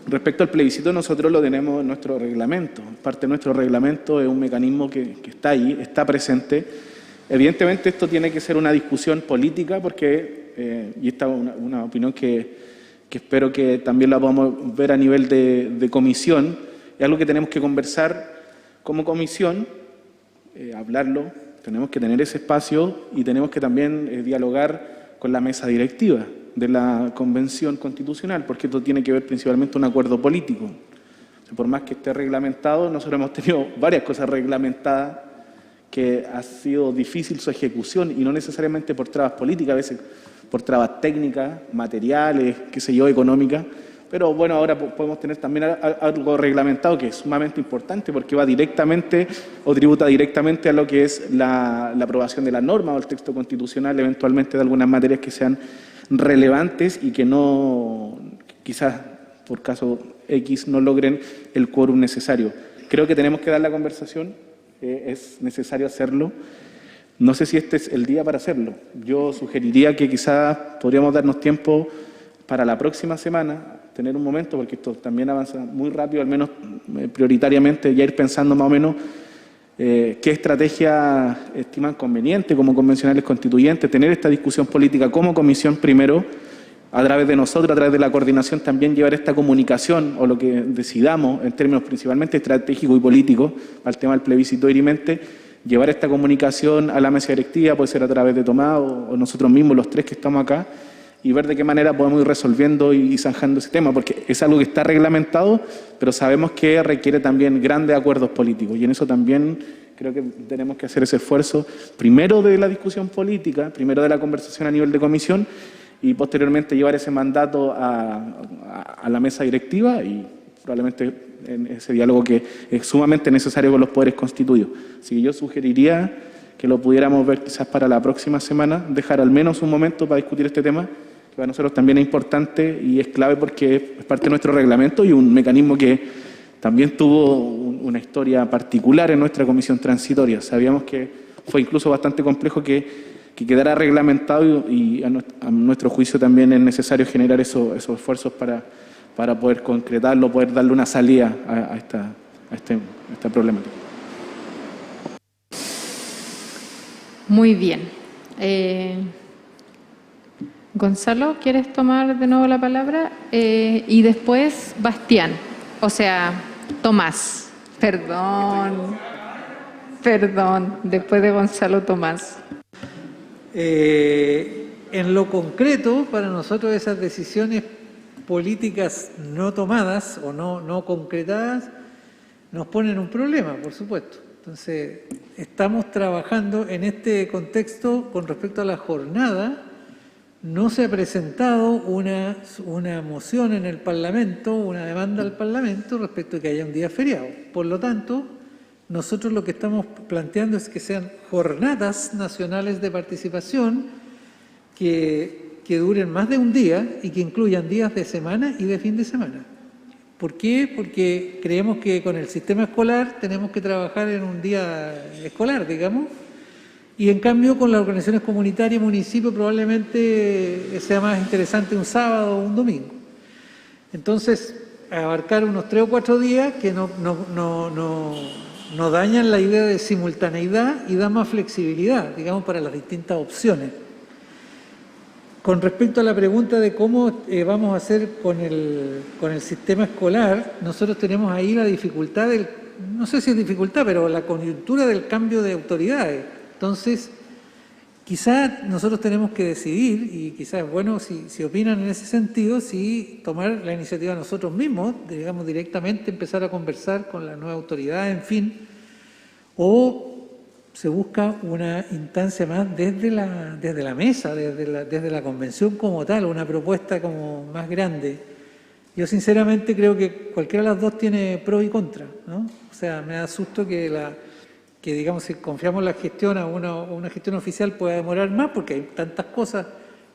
respecto al plebiscito, nosotros lo tenemos en nuestro reglamento. Parte de nuestro reglamento es un mecanismo que está ahí, está presente. Evidentemente esto tiene que ser una discusión política, porque, y esta es una opinión que espero que también la podamos ver a nivel de comisión, es algo que tenemos que conversar como comisión, hablarlo, tenemos que tener ese espacio, y tenemos que también dialogar con la mesa directiva de la Convención Constitucional, porque esto tiene que ver principalmente con un acuerdo político. O sea, por más que esté reglamentado, nosotros hemos tenido varias cosas reglamentadas que ha sido difícil su ejecución, y no necesariamente por trabas políticas, a veces por trabas técnicas, materiales, qué sé yo, económicas, Pero bueno, ahora podemos tener también algo reglamentado que es sumamente importante porque va directamente o tributa directamente a lo que es la aprobación de la norma o el texto constitucional, eventualmente de algunas materias que sean relevantes y que no, quizás por caso X, no logren el quórum necesario. Creo que tenemos que dar la conversación, es necesario hacerlo. No sé si este es el día para hacerlo. Yo sugeriría que quizás podríamos darnos tiempo para la próxima semana, tener un momento, porque esto también avanza muy rápido, al menos prioritariamente, ya ir pensando más o menos qué estrategia estiman conveniente como convencionales constituyentes, tener esta discusión política como comisión primero, a través de nosotros, a través de la coordinación también llevar esta comunicación o lo que decidamos en términos principalmente estratégicos y políticos al tema del plebiscito dirimente, llevar esta comunicación a la mesa directiva, puede ser a través de Tomás o nosotros mismos, los tres que estamos acá, y ver de qué manera podemos ir resolviendo y zanjando ese tema, porque es algo que está reglamentado, pero sabemos que requiere también grandes acuerdos políticos, y en eso también creo que tenemos que hacer ese esfuerzo, primero de la discusión política, primero de la conversación a nivel de comisión, y posteriormente llevar ese mandato a la mesa directiva y probablemente en ese diálogo que es sumamente necesario con los poderes constituidos. Así que yo sugeriría que lo pudiéramos ver quizás para la próxima semana, dejar al menos un momento para discutir este tema, que para nosotros también es importante y es clave porque es parte de nuestro reglamento y un mecanismo que también tuvo una historia particular en nuestra comisión transitoria. Sabíamos que fue incluso bastante complejo que quedara reglamentado y a nuestro juicio también es necesario generar esos esfuerzos para poder concretarlo, poder darle una salida a esta problemática. Muy bien. Gonzalo, ¿quieres tomar de nuevo la palabra? Y después Bastián, o sea, Tomás. Perdón, después de Gonzalo, Tomás. En lo concreto, para nosotros esas decisiones políticas no tomadas o no concretadas nos ponen un problema, por supuesto. Entonces, estamos trabajando en este contexto con respecto a la jornada. No se ha presentado una moción en el Parlamento, una demanda al Parlamento respecto a que haya un día feriado. Por lo tanto, nosotros lo que estamos planteando es que sean jornadas nacionales de participación que duren más de un día y que incluyan días de semana y de fin de semana. ¿Por qué? Porque creemos que con el sistema escolar tenemos que trabajar en un día escolar, digamos, y en cambio con las organizaciones comunitarias y municipios probablemente sea más interesante un sábado o un domingo. Entonces, abarcar unos 3 o 4 días que no dañan la idea de simultaneidad y da más flexibilidad, digamos, para las distintas opciones. Con respecto a la pregunta de cómo vamos a hacer con el sistema escolar, nosotros tenemos ahí la dificultad, no sé si es dificultad, pero la coyuntura del cambio de autoridades. Entonces, quizás nosotros tenemos que decidir, y quizás es bueno si opinan en ese sentido, si tomar la iniciativa nosotros mismos, digamos directamente empezar a conversar con la nueva autoridad, en fin, o se busca una instancia más desde la mesa, desde la convención como tal, una propuesta como más grande. Yo sinceramente creo que cualquiera de las dos tiene pros y contras, ¿no? O sea, me da susto que digamos, si confiamos la gestión a una gestión oficial pueda demorar más porque hay tantas cosas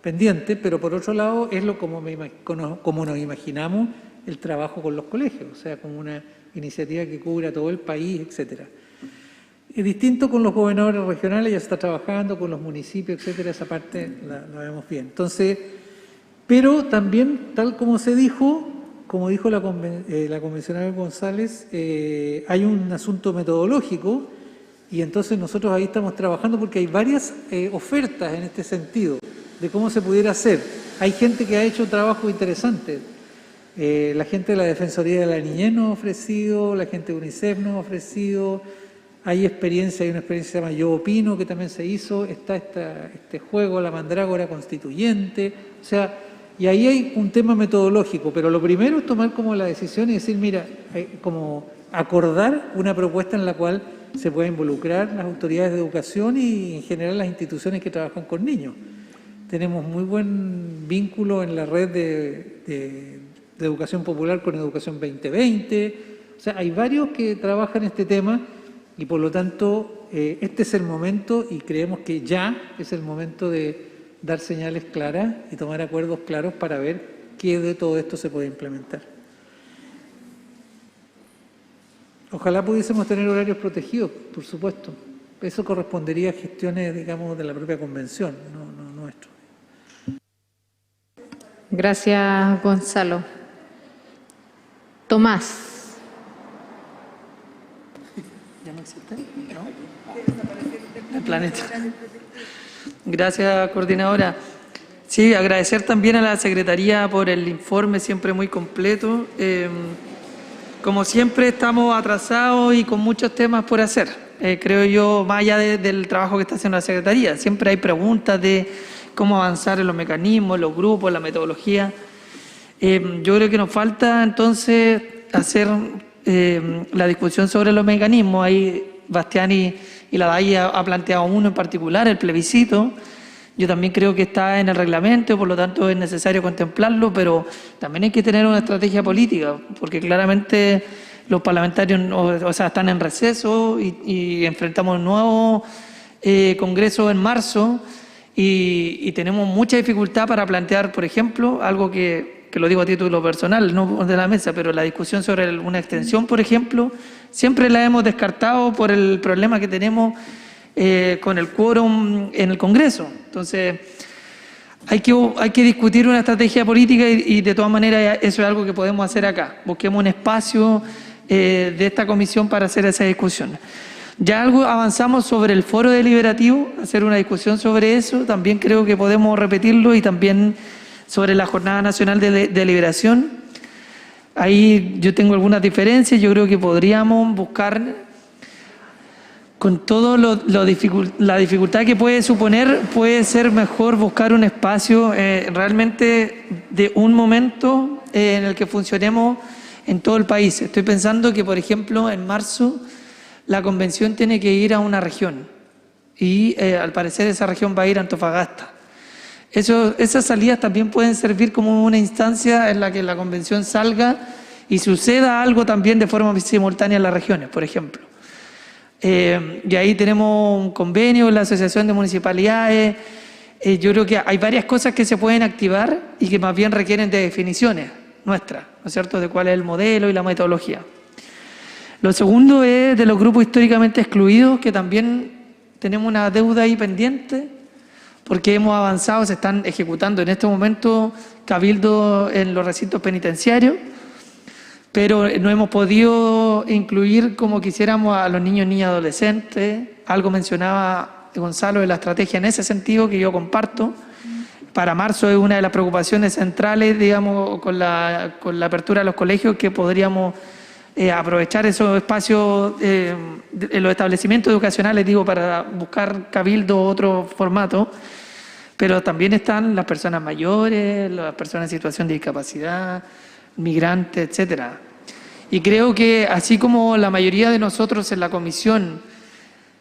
pendientes, pero por otro lado es como nos imaginamos el trabajo con los colegios, o sea, como una iniciativa que cubra todo el país, etcétera. Es distinto con los gobernadores regionales, ya se está trabajando con los municipios, etcétera, esa parte la vemos bien. Entonces, pero también, tal como se dijo, como dijo la convencional González, hay un asunto metodológico y entonces nosotros ahí estamos trabajando porque hay varias ofertas en este sentido de cómo se pudiera hacer. Hay gente que ha hecho trabajo interesante. La gente de la Defensoría de la Niñez nos ha ofrecido, la gente de UNICEF nos ha ofrecido. Hay una experiencia que se llama Yo Opino, que también se hizo, está este juego, la mandrágora constituyente, o sea, y ahí hay un tema metodológico, pero lo primero es tomar como la decisión y decir, mira, como acordar una propuesta en la cual se pueda involucrar las autoridades de educación y en general las instituciones que trabajan con niños. Tenemos muy buen vínculo en la red de de educación popular con Educación 2020. O sea, hay varios que trabajan este tema y por lo tanto este es el momento y creemos que ya es el momento de dar señales claras y tomar acuerdos claros para ver qué de todo esto se puede implementar. Ojalá pudiésemos tener horarios protegidos, por supuesto. Eso correspondería a gestiones, digamos, de la propia convención, no nuestro. Gracias, Gonzalo. Tomás. ¿Ya no existe? ¿No? El planeta. Gracias, coordinadora. Sí, agradecer también a la Secretaría por el informe, siempre muy completo. Como siempre, estamos atrasados y con muchos temas por hacer. Creo yo, más allá del trabajo que está haciendo la Secretaría, siempre hay preguntas de cómo avanzar en los mecanismos, los grupos, la metodología. Yo creo que nos falta entonces hacer la discusión sobre los mecanismos. Ahí Bastián y la DAI ha planteado uno en particular, el plebiscito. Yo también creo que está en el reglamento, por lo tanto es necesario contemplarlo, pero también hay que tener una estrategia política, porque claramente los parlamentarios están en receso y enfrentamos un nuevo congreso en marzo y tenemos mucha dificultad para plantear, por ejemplo, algo que lo digo a título personal, no de la mesa, pero la discusión sobre una extensión, por ejemplo, siempre la hemos descartado por el problema que tenemos con el quórum en el Congreso. Entonces, hay que discutir una estrategia política y de todas maneras eso es algo que podemos hacer acá. Busquemos un espacio de esta comisión para hacer esa discusión. Ya algo avanzamos sobre el foro deliberativo, hacer una discusión sobre eso, también creo que podemos repetirlo y también sobre la Jornada Nacional de Liberación. Ahí yo tengo algunas diferencias, yo creo que podríamos buscar, con todo la dificultad que puede suponer, puede ser mejor buscar un espacio realmente de un momento en el que funcionemos en todo el país. Estoy pensando que, por ejemplo, en marzo la convención tiene que ir a una región y al parecer esa región va a ir a Antofagasta. Esas salidas también pueden servir como una instancia en la que la convención salga y suceda algo también de forma simultánea en las regiones, por ejemplo. Y ahí tenemos un convenio en la Asociación de Municipalidades. Yo creo que hay varias cosas que se pueden activar y que más bien requieren de definiciones nuestras, ¿no es cierto?, de cuál es el modelo y la metodología. Lo segundo es de los grupos históricamente excluidos, que también tenemos una deuda ahí pendiente, porque hemos avanzado, se están ejecutando en este momento cabildos en los recintos penitenciarios, pero no hemos podido incluir como quisiéramos a los niños, niñas, adolescentes. Algo mencionaba Gonzalo de la estrategia en ese sentido que yo comparto. Para marzo es una de las preocupaciones centrales, digamos, con la apertura de los colegios, que podríamos aprovechar esos espacios en los establecimientos educacionales, digo, para buscar cabildo otro formato. Pero también están las personas mayores, las personas en situación de discapacidad, migrantes, etcétera. Y creo que así como la mayoría de nosotros en la comisión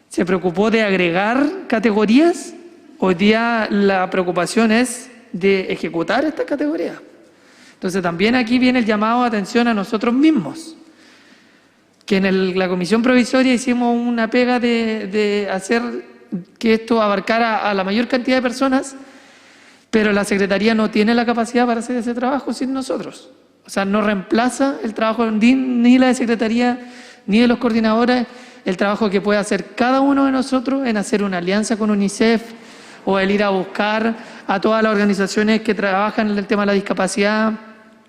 se preocupó de agregar categorías, hoy día la preocupación es de ejecutar estas categorías. Entonces también aquí viene el llamado de atención a nosotros mismos, que en la comisión provisoria hicimos una pega de hacer que esto abarcara a la mayor cantidad de personas, pero la Secretaría no tiene la capacidad para hacer ese trabajo sin nosotros. O sea, no reemplaza el trabajo ni la Secretaría ni de los coordinadores, el trabajo que puede hacer cada uno de nosotros en hacer una alianza con UNICEF o el ir a buscar a todas las organizaciones que trabajan en el tema de la discapacidad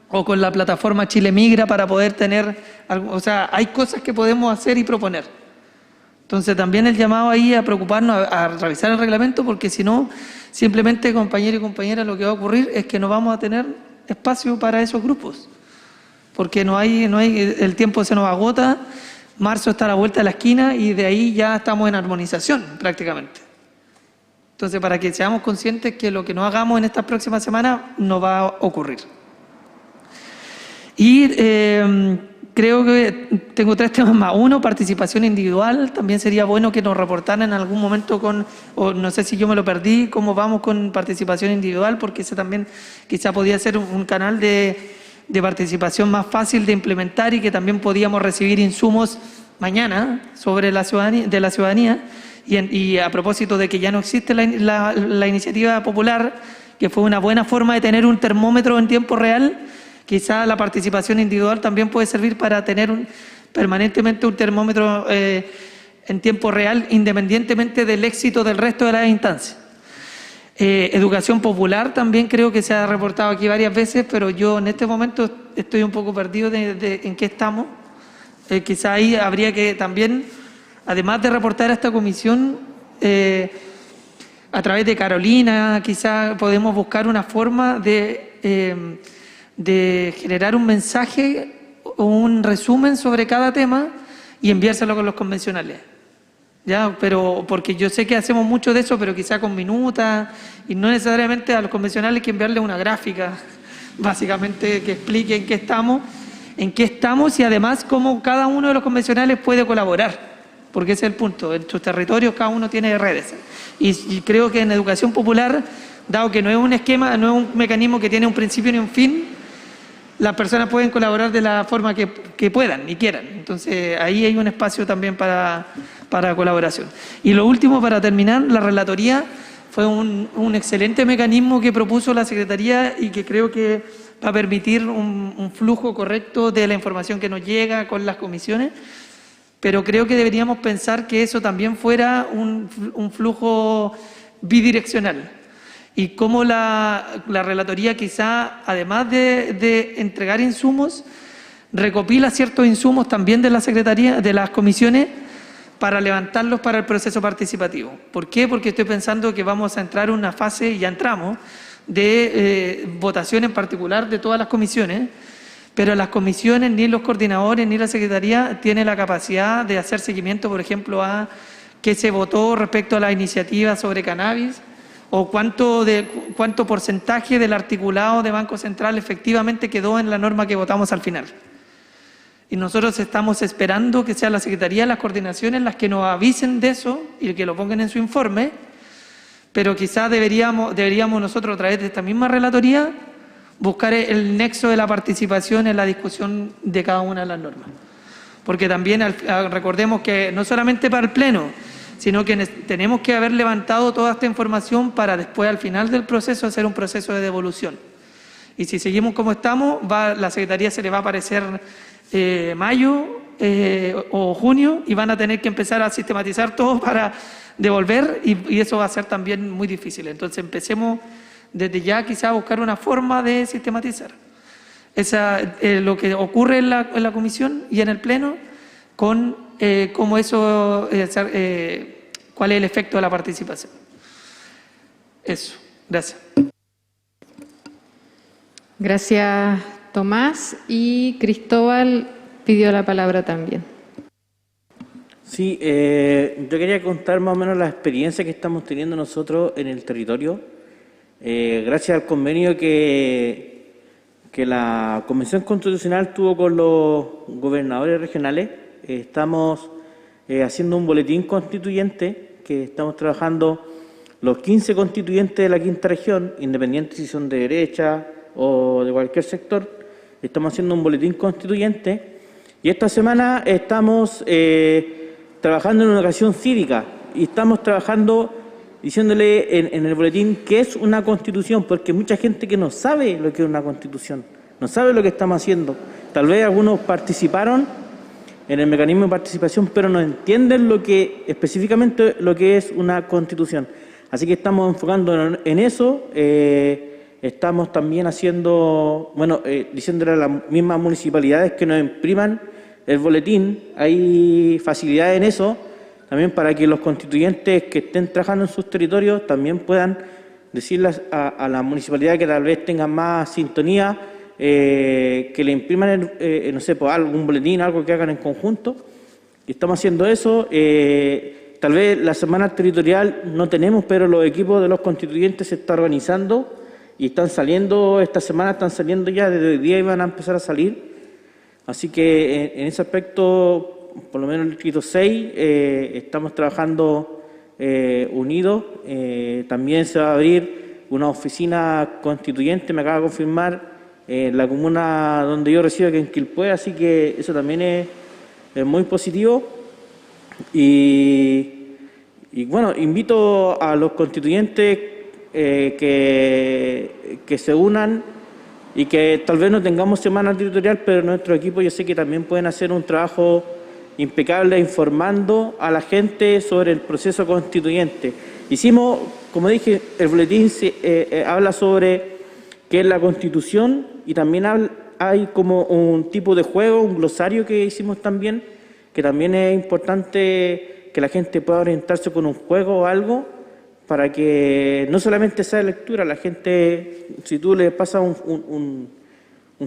o con la plataforma Chile Migra para poder tener, o sea, hay cosas que podemos hacer y proponer. Entonces también el llamado ahí a preocuparnos, a revisar el reglamento, porque si no, simplemente, compañeros y compañeras, lo que va a ocurrir es que no vamos a tener espacio para esos grupos, porque no hay, el tiempo se nos agota, marzo está a la vuelta de la esquina y de ahí ya estamos en armonización prácticamente. Entonces, para que seamos conscientes que lo que no hagamos en estas próximas semanas no va a ocurrir. Y creo que tengo 3 temas más. Uno, participación individual. También sería bueno que nos reportaran en algún momento o no sé si yo me lo perdí, cómo vamos con participación individual, porque ese también quizá podía ser un canal de de participación más fácil de implementar y que también podíamos recibir insumos mañana sobre la ciudadanía. Y a propósito de que ya no existe la iniciativa popular, que fue una buena forma de tener un termómetro en tiempo real, quizá la participación individual también puede servir para tener permanentemente un termómetro en tiempo real, independientemente del éxito del resto de las instancias. Educación popular también creo que se ha reportado aquí varias veces, pero yo en este momento estoy un poco perdido de en qué estamos. Quizá ahí habría que también, además de reportar a esta comisión, a través de Carolina, quizá podemos buscar una forma de generar un mensaje o un resumen sobre cada tema y enviárselo con los convencionales. ¿Ya? Pero porque yo sé que hacemos mucho de eso, pero quizá con minutas, y no necesariamente a los convencionales hay que enviarles una gráfica, básicamente, que explique en qué estamos y además cómo cada uno de los convencionales puede colaborar, porque ese es el punto. En sus territorios cada uno tiene redes. Y creo que en educación popular, dado que no es un esquema, no es un mecanismo que tiene un principio ni un fin, las personas pueden colaborar de la forma que puedan y quieran. Entonces ahí hay un espacio también para colaboración. Y lo último, para terminar, la relatoría fue un excelente mecanismo que propuso la Secretaría y que creo que va a permitir un flujo correcto de la información que nos llega con las comisiones, pero creo que deberíamos pensar que eso también fuera un flujo bidireccional. Y cómo la relatoría quizá, además de entregar insumos, recopila ciertos insumos también de la Secretaría, de las comisiones, para levantarlos para el proceso participativo. ¿Por qué? Porque estoy pensando que vamos a entrar en una fase, y ya entramos, de votación en particular de todas las comisiones, pero las comisiones, ni los coordinadores, ni la Secretaría tienen la capacidad de hacer seguimiento, por ejemplo, a qué se votó respecto a la iniciativa sobre cannabis, o cuánto porcentaje del articulado de Banco Central efectivamente quedó en la norma que votamos al final. Y nosotros estamos esperando que sea la Secretaría, las coordinaciones, las que nos avisen de eso y que lo pongan en su informe, pero quizás deberíamos nosotros, a través de esta misma relatoría, buscar el nexo de la participación en la discusión de cada una de las normas. Porque también recordemos que no solamente para el Pleno, sino que tenemos que haber levantado toda esta información para después, al final del proceso, hacer un proceso de devolución. Y si seguimos como estamos, la Secretaría se le va a aparecer mayo o junio y van a tener que empezar a sistematizar todo para devolver y eso va a ser también muy difícil. Entonces empecemos desde ya quizá a buscar una forma de sistematizar lo que ocurre en la comisión y en el Pleno con cómo eso, cuál es el efecto de la participación. Eso, gracias. Gracias, Tomás. Y Cristóbal pidió la palabra también. Sí, yo quería contar más o menos la experiencia que estamos teniendo nosotros en el territorio. Gracias al convenio que la Convención Constitucional tuvo con los gobernadores regionales, estamos haciendo un boletín constituyente, que estamos trabajando los 15 constituyentes de la quinta región, independientes si son de derecha o de cualquier sector. Estamos haciendo un boletín constituyente y esta semana estamos trabajando en una ocasión cívica y estamos trabajando diciéndole en el boletín qué es una constitución, porque hay mucha gente que no sabe lo que es una constitución, no sabe lo que estamos haciendo. Tal vez algunos participaron en el mecanismo de participación, pero no entienden específicamente lo que es una constitución. Así que estamos enfocando en eso. Estamos también haciendo, diciéndole a las mismas municipalidades que nos impriman el boletín. Hay facilidad en eso, también para que los constituyentes que estén trabajando en sus territorios también puedan decirles a la municipalidad que tal vez tengan más sintonía, que le impriman, algún boletín, algo que hagan en conjunto. Y estamos haciendo eso. Tal vez la semana territorial no tenemos, pero los equipos de los constituyentes se están organizando y están saliendo, esta semana están saliendo ya, desde hoy día iban a empezar a salir. Así que en ese aspecto, por lo menos en el distrito 6, estamos trabajando unidos. También se va a abrir una oficina constituyente, me acaba de confirmar la comuna donde yo resido, que en Quilpué, así que eso también es muy positivo. Y bueno, invito a los constituyentes que se unan y que tal vez no tengamos semana territorial, pero nuestro equipo yo sé que también pueden hacer un trabajo impecable informando a la gente sobre el proceso constituyente. Hicimos, como dije, el boletín habla sobre qué es la Constitución y también hay como un tipo de juego, un glosario que hicimos también, que también es importante que la gente pueda orientarse con un juego o algo para que no solamente sea lectura, la gente, si tú le pasas un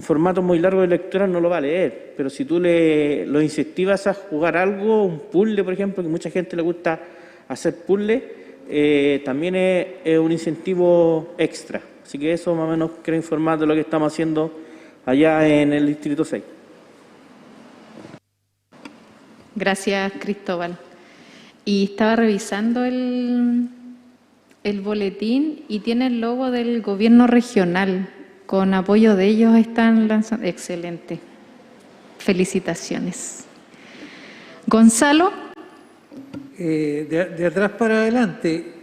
formato muy largo de lectura no lo va a leer, pero si tú lo incentivas a jugar algo, un puzzle, por ejemplo, que mucha gente le gusta hacer puzzle, también es un incentivo extra. Así que eso más o menos quiero informar de lo que estamos haciendo allá en el Distrito 6. Gracias, Cristóbal. Y estaba revisando el boletín y tiene el logo del gobierno regional. Con apoyo de ellos están lanzando. Excelente. Felicitaciones. Gonzalo. De atrás para adelante,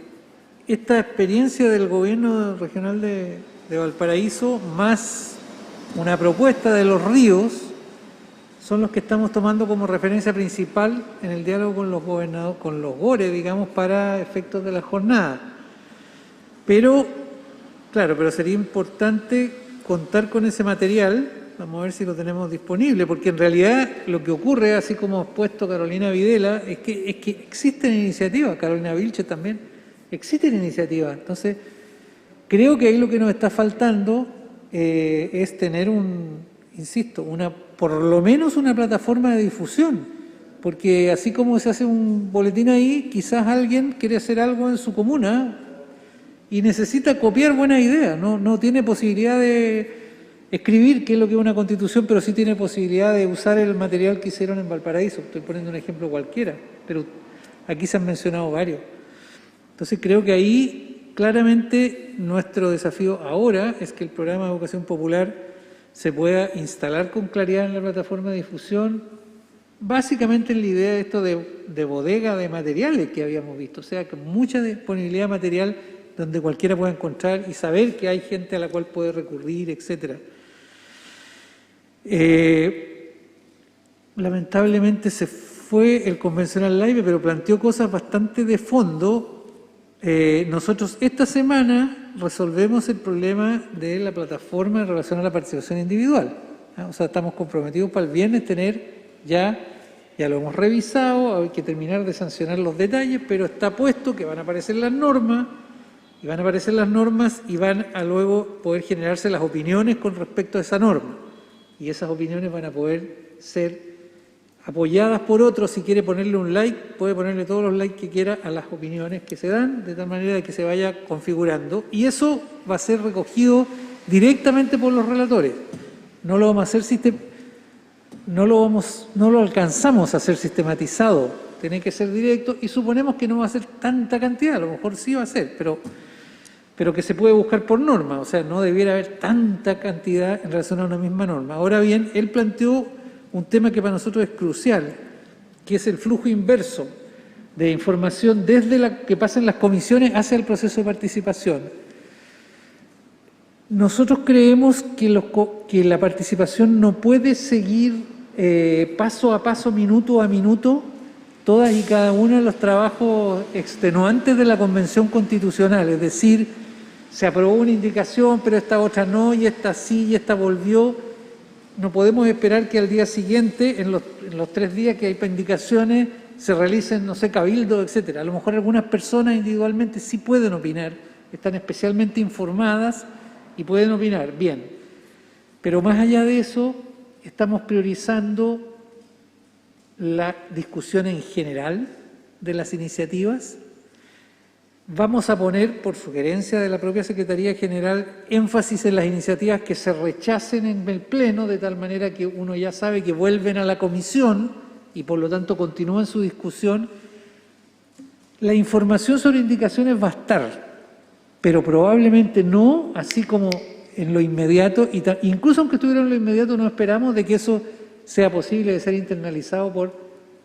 esta experiencia del gobierno regional de Valparaíso, más una propuesta de los ríos, son los que estamos tomando como referencia principal en el diálogo con los gobernadores, con los GORE, digamos, para efectos de la jornada. Pero, claro, pero sería importante contar con ese material, vamos a ver si lo tenemos disponible, porque en realidad lo que ocurre, así como ha expuesto Carolina Videla, es que existen iniciativas, Carolina Vilche también, existen iniciativas. Entonces, creo que ahí lo que nos está faltando es tener insisto, por lo menos una plataforma de difusión, porque así como se hace un boletín ahí, quizás alguien quiere hacer algo en su comuna y necesita copiar buenas ideas, no tiene posibilidad de escribir qué es lo que es una constitución, pero sí tiene posibilidad de usar el material que hicieron en Valparaíso. Estoy poniendo un ejemplo cualquiera, pero aquí se han mencionado varios. Entonces creo que ahí claramente nuestro desafío ahora es que el programa de educación popular se pueda instalar con claridad en la plataforma de difusión, básicamente en la idea de esto de bodega de materiales que habíamos visto, o sea, con mucha disponibilidad material donde cualquiera pueda encontrar y saber que hay gente a la cual puede recurrir, etcétera. Lamentablemente se fue el convencional live, pero planteó cosas bastante de fondo. Nosotros esta semana resolvemos el problema de la plataforma en relación a la participación individual. O sea, estamos comprometidos para el viernes tener ya lo hemos revisado, hay que terminar de sancionar los detalles, pero está puesto que van a aparecer las normas, y van a luego poder generarse las opiniones con respecto a esa norma. Y esas opiniones van a poder ser apoyadas por otros. Si quiere ponerle un like, puede ponerle todos los likes que quiera a las opiniones que se dan, de tal manera que se vaya configurando. Y eso va a ser recogido directamente por los relatores. No lo vamos a hacer no lo alcanzamos a hacer sistematizado. Tiene que ser directo y suponemos que no va a ser tanta cantidad, a lo mejor sí va a ser, pero que se puede buscar por norma, o sea, no debiera haber tanta cantidad en relación a una misma norma. Ahora bien, él planteó un tema que para nosotros es crucial, que es el flujo inverso de información desde que pasa en las comisiones hacia el proceso de participación. Nosotros creemos que la participación no puede seguir paso a paso, minuto a minuto, todas y cada uno de los trabajos extenuantes de la Convención Constitucional, es decir, se aprobó una indicación, pero esta otra no, y esta sí, y esta volvió. No podemos esperar que al día siguiente, en los 3 días que hay para indicaciones, se realicen, no sé, cabildos, etcétera. A lo mejor algunas personas individualmente sí pueden opinar, están especialmente informadas y pueden opinar, bien. Pero más allá de eso, estamos priorizando la discusión en general de las iniciativas. Vamos a poner, por sugerencia de la propia Secretaría General, énfasis en las iniciativas que se rechacen en el Pleno, de tal manera que uno ya sabe que vuelven a la comisión y por lo tanto continúan su discusión. La información sobre indicaciones va a estar, pero probablemente no así como en lo inmediato, incluso aunque estuviera en lo inmediato, no esperamos de que eso sea posible de ser internalizado por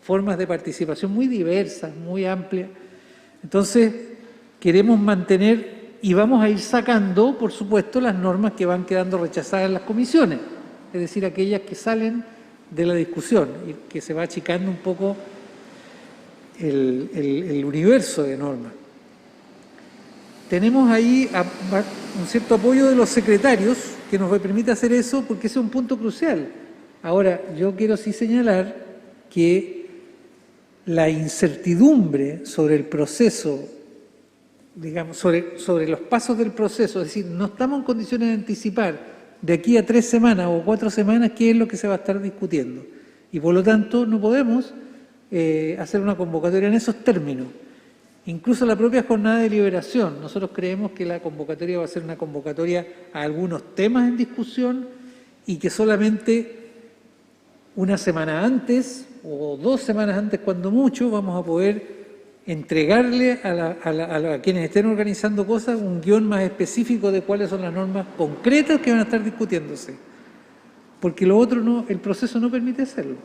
formas de participación muy diversas, muy amplias. Entonces, queremos mantener y vamos a ir sacando, por supuesto, las normas que van quedando rechazadas en las comisiones, es decir, aquellas que salen de la discusión y que se va achicando un poco el universo de normas. Tenemos ahí un cierto apoyo de los secretarios que nos permite hacer eso porque ese es un punto crucial. Ahora, yo quiero sí señalar que la incertidumbre sobre el proceso, digamos, sobre los pasos del proceso, es decir, no estamos en condiciones de anticipar de aquí a 3 semanas o 4 semanas qué es lo que se va a estar discutiendo. Y por lo tanto no podemos hacer una convocatoria en esos términos. Incluso la propia jornada de liberación, nosotros creemos que la convocatoria va a ser una convocatoria a algunos temas en discusión y que solamente una semana antes o 2 semanas antes, cuando mucho, vamos a poder entregarle a quienes estén organizando cosas un guión más específico de cuáles son las normas concretas que van a estar discutiéndose. Porque lo otro no, el proceso no permite hacerlo.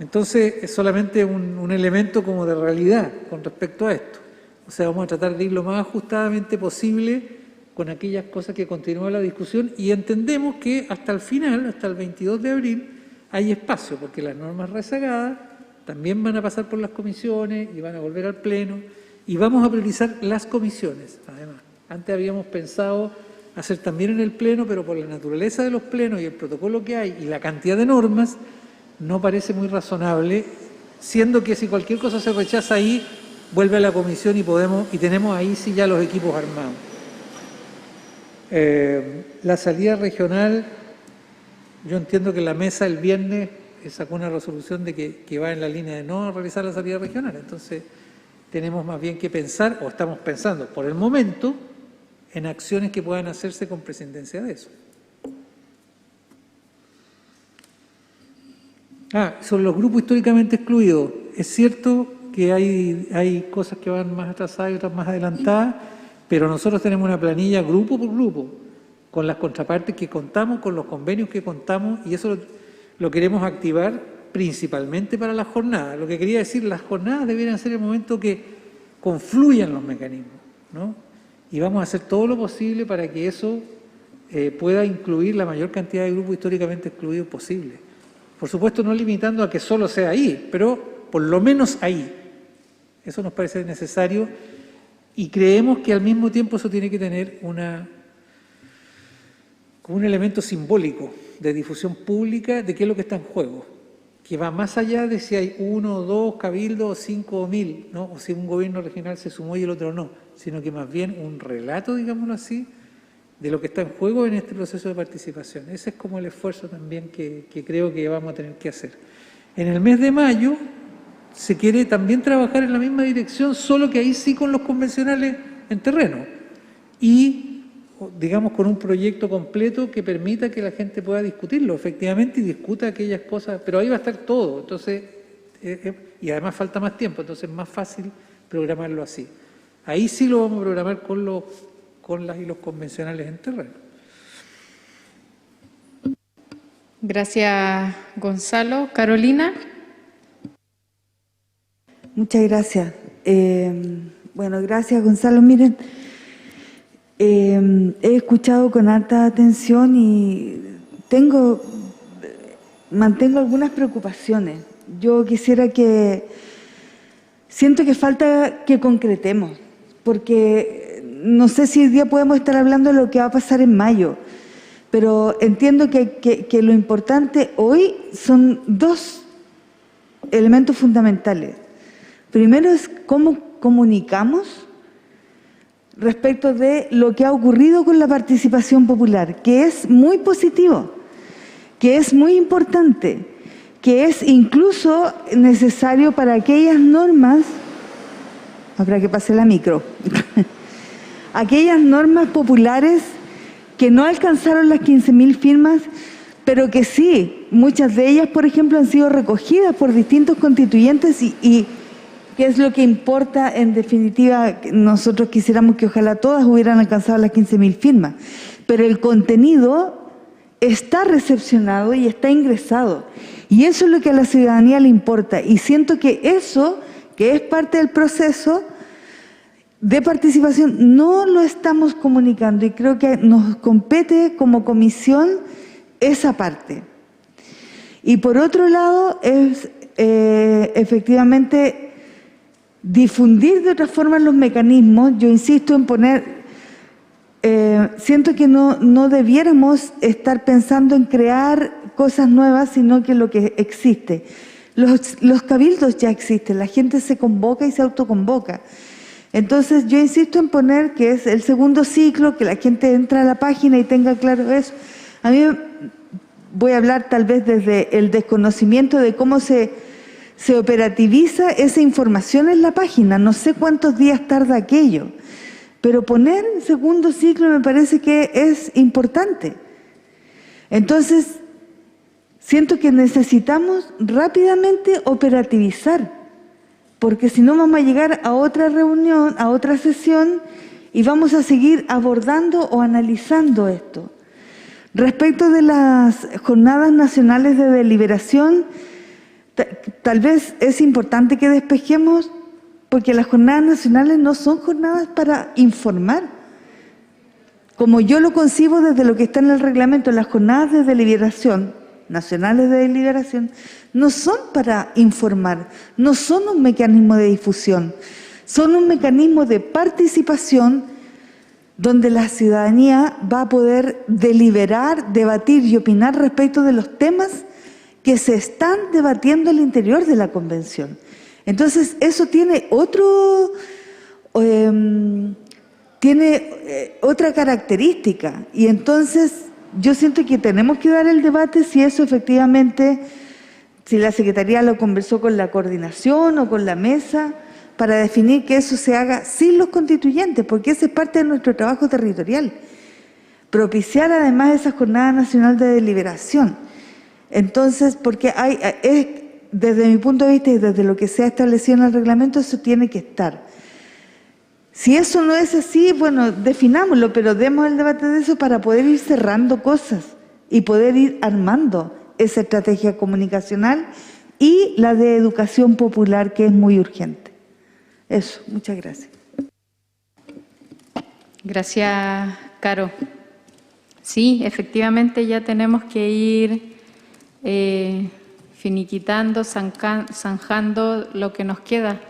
Entonces es solamente un elemento como de realidad con respecto a esto. O sea, vamos a tratar de ir lo más ajustadamente posible con aquellas cosas que continúa la discusión y entendemos que hasta el final, hasta el 22 de abril, hay espacio, porque las normas rezagadas también van a pasar por las comisiones y van a volver al Pleno y vamos a priorizar las comisiones, además. Antes habíamos pensado hacer también en el Pleno, pero por la naturaleza de los plenos y el protocolo que hay y la cantidad de normas, no parece muy razonable, siendo que si cualquier cosa se rechaza ahí, vuelve a la comisión y tenemos ahí sí ya los equipos armados. La salida regional, yo entiendo que la mesa el viernes sacó una resolución de que va en la línea de no realizar la salida regional, entonces tenemos más bien que pensar, o estamos pensando por el momento, en acciones que puedan hacerse con presidencia de eso. Sobre los grupos históricamente excluidos. Es cierto que hay cosas que van más atrasadas y otras más adelantadas, pero nosotros tenemos una planilla grupo por grupo, con las contrapartes que contamos, con los convenios que contamos, y eso lo queremos activar principalmente para las jornadas. Lo que quería decir, las jornadas debieran ser el momento que confluyan los mecanismos, ¿no? Y vamos a hacer todo lo posible para que eso pueda incluir la mayor cantidad de grupos históricamente excluidos posible. Por supuesto, no limitando a que solo sea ahí, pero por lo menos ahí. Eso nos parece necesario y creemos que al mismo tiempo eso tiene que tener como un elemento simbólico de difusión pública de qué es lo que está en juego, que va más allá de si hay 1 o 2 cabildos o 5 o 1000, ¿no? O si un gobierno regional se sumó y el otro no, sino que más bien un relato, digámoslo así, de lo que está en juego en este proceso de participación. Ese es como el esfuerzo también que creo que vamos a tener que hacer. En el mes de mayo se quiere también trabajar en la misma dirección, solo que ahí sí con los convencionales en terreno y, digamos, con un proyecto completo que permita que la gente pueda discutirlo efectivamente y discuta aquellas cosas, pero ahí va a estar todo, entonces, y además falta más tiempo, entonces es más fácil programarlo así. Ahí sí lo vamos a programar con las y los convencionales en terreno. Gracias, Gonzalo. Carolina. Muchas gracias. Bueno, gracias, Gonzalo. Miren, he escuchado con harta atención y mantengo algunas preocupaciones. Yo quisiera siento que falta que concretemos, porque no sé si hoy día podemos estar hablando de lo que va a pasar en mayo, pero entiendo que lo importante hoy son 2 elementos fundamentales. Primero es cómo comunicamos respecto de lo que ha ocurrido con la participación popular, que es muy positivo, que es muy importante, que es incluso necesario para aquellas normas, habrá que pase la micro, aquellas normas populares que no alcanzaron las 15.000 firmas, pero que sí, muchas de ellas, por ejemplo, han sido recogidas por distintos constituyentes y que es lo que importa, en definitiva, nosotros quisiéramos que ojalá todas hubieran alcanzado las 15.000 firmas. pero el contenido está recepcionado y está ingresado. Y eso es lo que a la ciudadanía le importa. Y siento que eso, que es parte del proceso de participación, no lo estamos comunicando y creo que nos compete como comisión esa parte. Y por otro lado es efectivamente difundir de otra forma los mecanismos. Yo insisto en poner, siento que no debiéramos estar pensando en crear cosas nuevas, sino que lo que existe. Los cabildos ya existen, la gente se convoca y se autoconvoca. Entonces yo insisto en poner que es el segundo ciclo, que la gente entra a la página y tenga claro eso. A mí voy a hablar tal vez desde el desconocimiento de cómo se operativiza esa información en la página. No sé cuántos días tarda aquello, pero poner el segundo ciclo me parece que es importante. Entonces, siento que necesitamos rápidamente operativizar, porque si no vamos a llegar a otra reunión, a otra sesión, y vamos a seguir abordando o analizando esto. Respecto de las jornadas nacionales de deliberación, tal vez es importante que despejemos, porque las jornadas nacionales no son jornadas para informar. Como yo lo concibo desde lo que está en el reglamento, las jornadas de deliberación, nacionales de deliberación, no son para informar, no son un mecanismo de difusión, son un mecanismo de participación donde la ciudadanía va a poder deliberar, debatir y opinar respecto de los temas que se están debatiendo al interior de la convención. Entonces, eso tiene otra característica, y entonces yo siento que tenemos que dar el debate si eso efectivamente, si la Secretaría lo conversó con la coordinación o con la mesa, para definir que eso se haga sin los constituyentes, porque esa es parte de nuestro trabajo territorial. Propiciar además esa Jornada Nacional de Deliberación. Entonces, porque desde mi punto de vista y desde lo que se ha establecido en el reglamento, eso tiene que estar. Si eso no es así, bueno, definámoslo, pero demos el debate de eso para poder ir cerrando cosas y poder ir armando esa estrategia comunicacional y la de educación popular, que es muy urgente. Eso, muchas gracias. Gracias, Caro. Sí, efectivamente ya tenemos que ir finiquitando, zanjando lo que nos queda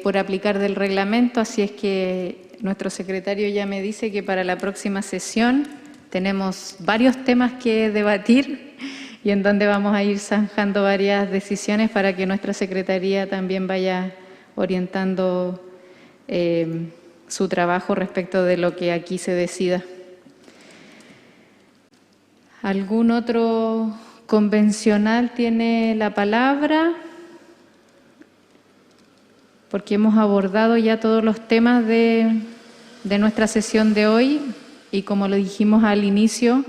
por aplicar del reglamento, así es que nuestro secretario ya me dice que para la próxima sesión tenemos varios temas que debatir y en donde vamos a ir zanjando varias decisiones para que nuestra secretaría también vaya orientando su trabajo respecto de lo que aquí se decida. ¿Algún otro convencional tiene la palabra? Porque hemos abordado ya todos los temas de nuestra sesión de hoy y como lo dijimos al inicio,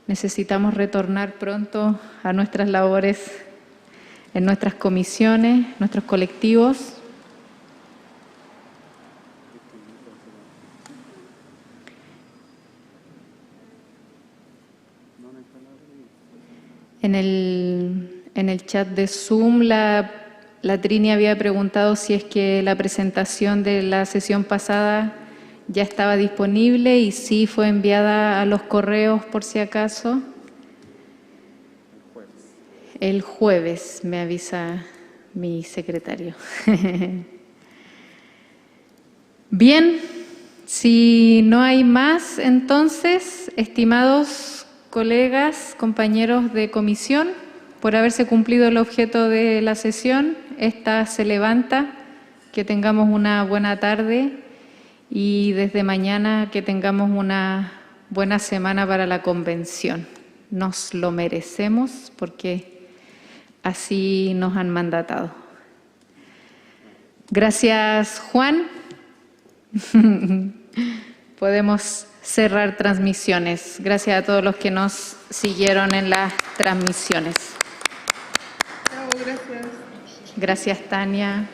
necesitamos retornar pronto a nuestras labores en nuestras comisiones, nuestros colectivos. En el chat de Zoom, la Trini había preguntado si es que la presentación de la sesión pasada ya estaba disponible y sí fue enviada a los correos por si acaso. El jueves, me avisa mi secretario. Bien, si no hay más, entonces, estimados colegas, compañeros de comisión, por haberse cumplido el objeto de la sesión, esta se levanta. Que tengamos una buena tarde y desde mañana que tengamos una buena semana para la convención. Nos lo merecemos porque así nos han mandatado. Gracias, Juan. Podemos cerrar transmisiones. Gracias a todos los que nos siguieron en las transmisiones. Gracias. Gracias, Tania.